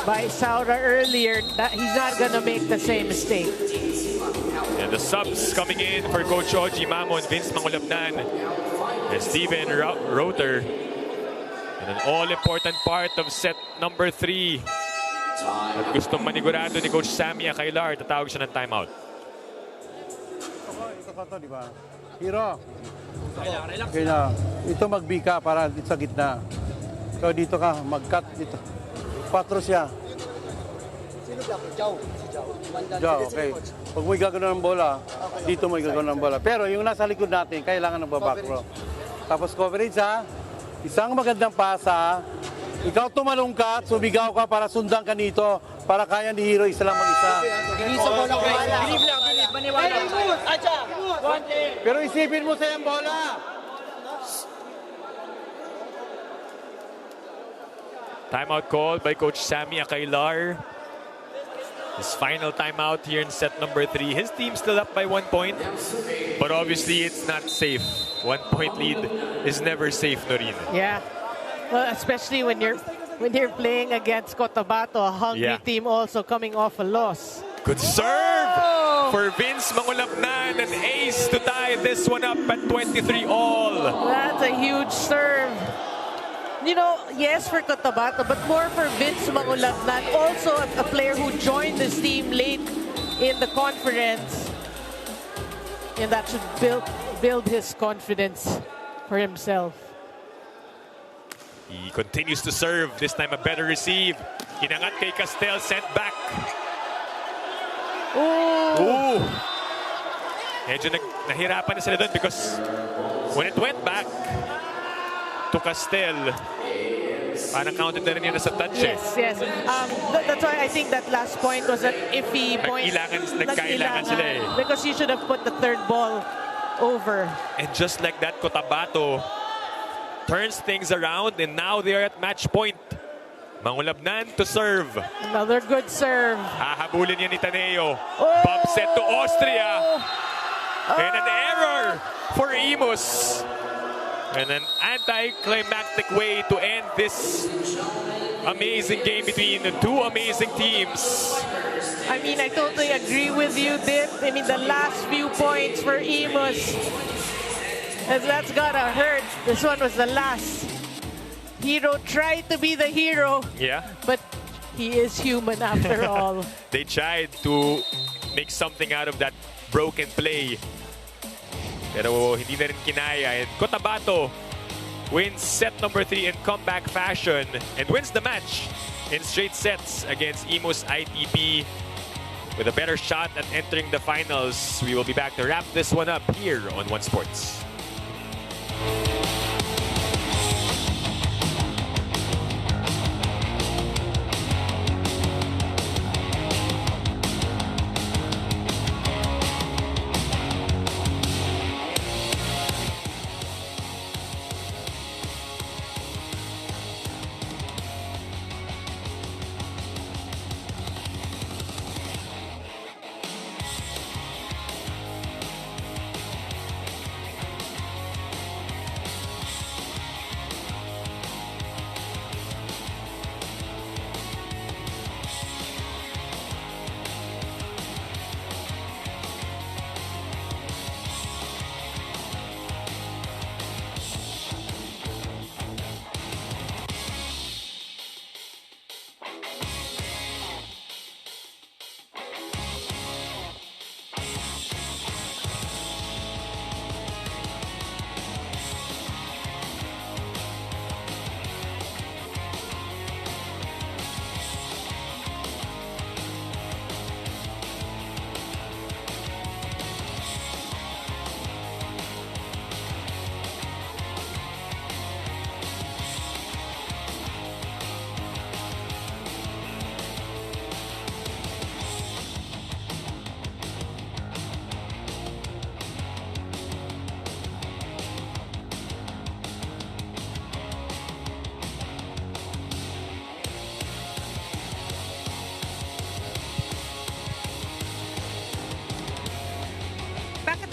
by Saura earlier. He's not going to make the same mistake. And the subs coming in for Coach Oji Mamon, Vince Mangulabnan, and Steven Roter. And an all-important part of set number 3. At gustong manigurado ni Coach Sammy Akailar, tatawag siya ng timeout. Ito, di ba? Hero. Okay na. Ito mag-B ka para sa gitna. Ikaw dito ka, mag-cut dito. 4 siya. Sino ba? Jao. Jao, okay. Pag mo gagawin ng bola, dito mo gagawin ng bola. Pero yung nasa likod natin, kailangan ng back row. Tapos coverage ha. Isang magandang pasa. Ikaw tumalong ka, sumigaw ka para sundan ka nito. Para kaya ni Hero isa lang mag-isa. Bilisan mo lang wala. Bilib lang, bilib. Maniwala. Acha! Pero isipin mo sa yung bola. Timeout called by Coach Sammy Akailar. His final timeout here in set number 3. His team still up by 1 point, but obviously it's not safe. 1 point lead is never safe, Noreen. Yeah. Well, especially when you're playing against Cotabato, a hungry team also coming off a loss. Good serve for Vince Mangulabnan, an ace to tie this one up at 23 all. That's a huge serve. You know, yes for Cotabato, but more for Vince Mangulabnan, also a player who joined this team late in the conference. And that should build his confidence for himself. He continues to serve, this time a better receive. Inangat kay Castel, sent back. Ooh! Medyo nahirapan na sila doon because when it went back to Castel, parang counted na rin yun sa touch. Yes. That's why I think that last point was an iffy point. Nagkailangan sila eh. Because you should have put the third ball over. And just like that, Cotabato turns things around and now they are at match point. Mangulabnan to serve. Another good serve. Hahabulin niya ni Taneo. Bump set to Austria. And an error for IMUS. And an anticlimactic way to end this amazing game between the two amazing teams. I mean, I totally agree with you, Dip. I mean, the last few points for IMUS, that's gotta hurt. This one was the last. Hero tried to be the hero. Yeah. But he is human after all. They tried to make something out of that broken play. Pero hindi na rin kinaya. And Cotabato wins set number 3 in comeback fashion and wins the match in straight sets against IMUS ITP. with a better shot at entering the finals. We will be back to wrap this one up here on One Sports.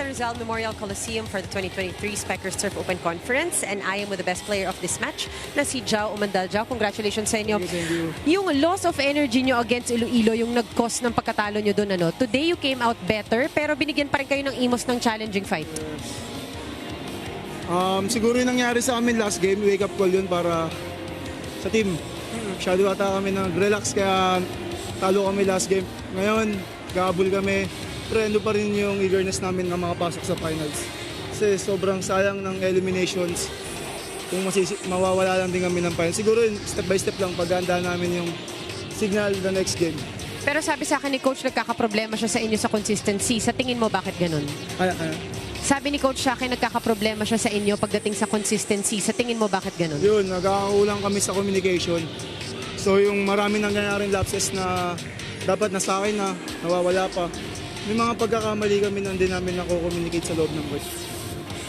Rizal Memorial Coliseum for the 2023 Spikers Turf Open Conference, and I am with the best player of this match na si Jao Umandal. Jao, congratulations sa inyo. Thank you. Yung loss of energy nyo against Iloilo, yung nag-cause ng pagkatalo nyo doon, ano, today you came out better, pero binigyan pa rin kayo ng IMUS ng challenging fight. Siguro yung nangyari sa amin last game, wake up call yun para sa team. Masyado ata kami nag-relax kaya talo kami last game. Ngayon, gabol kami. Pero ando pa rin yung eagerness namin na makapasok sa finals. Kasi sobrang sayang ng eliminations. Kung mawawala lang din kami ng finals. Siguro step by step lang pag-ganda namin yung signal the next game. Pero sabi sa akin ni Coach, nagkakaproblema siya sa inyo sa consistency. Sa tingin mo, bakit ganun? Sabi ni Coach sa akin, nagkakaproblema siya sa inyo pagdating sa consistency. Sa tingin mo, bakit ganun? Yun, nagkakakulang kami sa communication. So yung marami nangyayaring lapses na dapat na sa akin na nawawala pa. May mga pagkakamali kami na hindi namin nako-communicate sa loob ng court.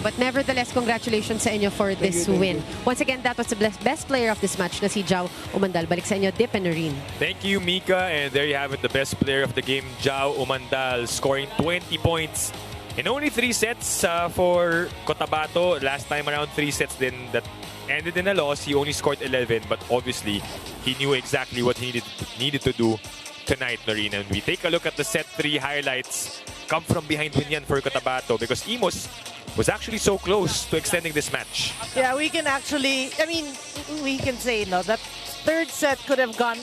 But nevertheless, congratulations sa inyo for this win. Once again, that was the best player of this match na si Jao Umandal. Balik sa inyo, Dip and Noreen. Thank you, Mika. And there you have it, the best player of the game, Jao Umandal, scoring 20 points in only 3 sets for Cotabato. Last time around, 3 sets then that ended in a loss. He only scored 11, but obviously, he knew exactly what he needed to do tonight, Noreen. And we take a look at the set 3 highlights. Come from behind win yan for Cotabato because IMUS was actually so close to extending this match. Yeah, we can actually, we can say, no, that third set could have gone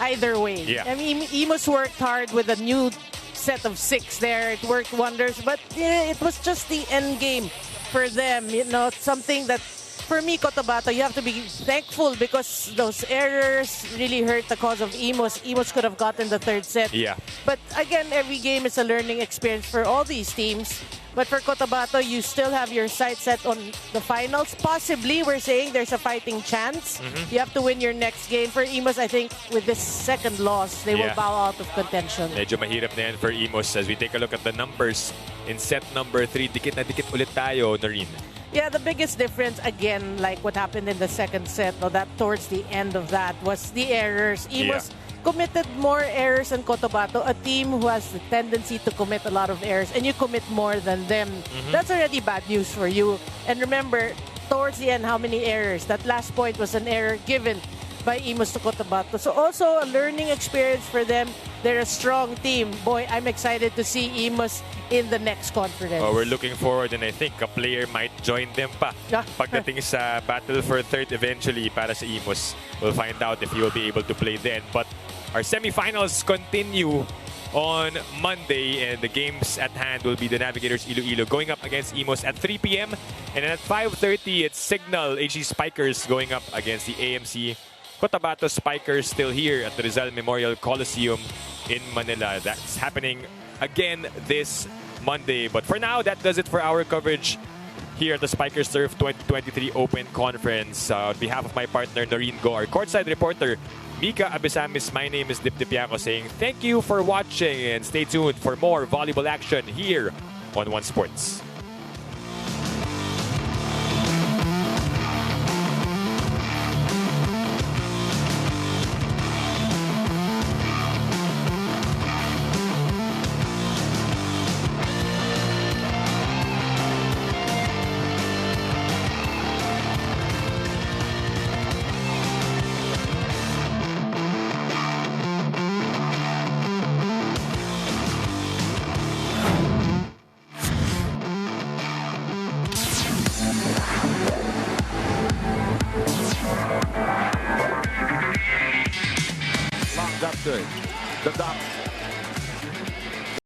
either way. Yeah. I mean, IMUS worked hard with a new set of 6 there. It worked wonders, but it was just the end game for them. You know, something that, for me, Cotabato, you have to be thankful because those errors really hurt the cause of IMUS. IMUS could have gotten the third set. Yeah. But again, every game is a learning experience for all these teams. But for Cotabato, you still have your sights set on the finals. Possibly, we're saying there's a fighting chance. You have to win your next game. For IMUS, I think with this second loss, they will bow out of contention. Medyo mahirap na yan for IMUS as we take a look at the numbers in set number 3. Dikit na dikit ulit tayo, Noreen. Yeah, the biggest difference, again, like what happened in the second set, no, that towards the end of that was the errors. IMUS committed more errors than Cotabato, a team who has the tendency to commit a lot of errors, and you commit more than them. That's already bad news for you. And remember, towards the end, how many errors? That last point was an error given by IMUS to Cotabato. So also a learning experience for them. They're a strong team. Boy, I'm excited to see IMUS in the next conference. Oh, we're looking forward, and I think a player might join them pa pagdating sa battle for third eventually para sa IMUS. We'll find out if he will be able to play then. But our semifinals continue on Monday, and the games at hand will be the Navigators Iloilo going up against IMUS at 3 p.m. And then at 5:30, it's Signal HG Spikers going up against the AMC Cotabato Spikers still here at the Rizal Memorial Coliseum in Manila. That's happening again this Monday. But for now, that does it for our coverage here at the Spikers Turf 2023 Open Conference. On behalf of my partner, Noreen Go, our courtside reporter, Mika Abisamis, my name is Dip Dipiaco saying thank you for watching and stay tuned for more volleyball action here on One Sports. Good. The dock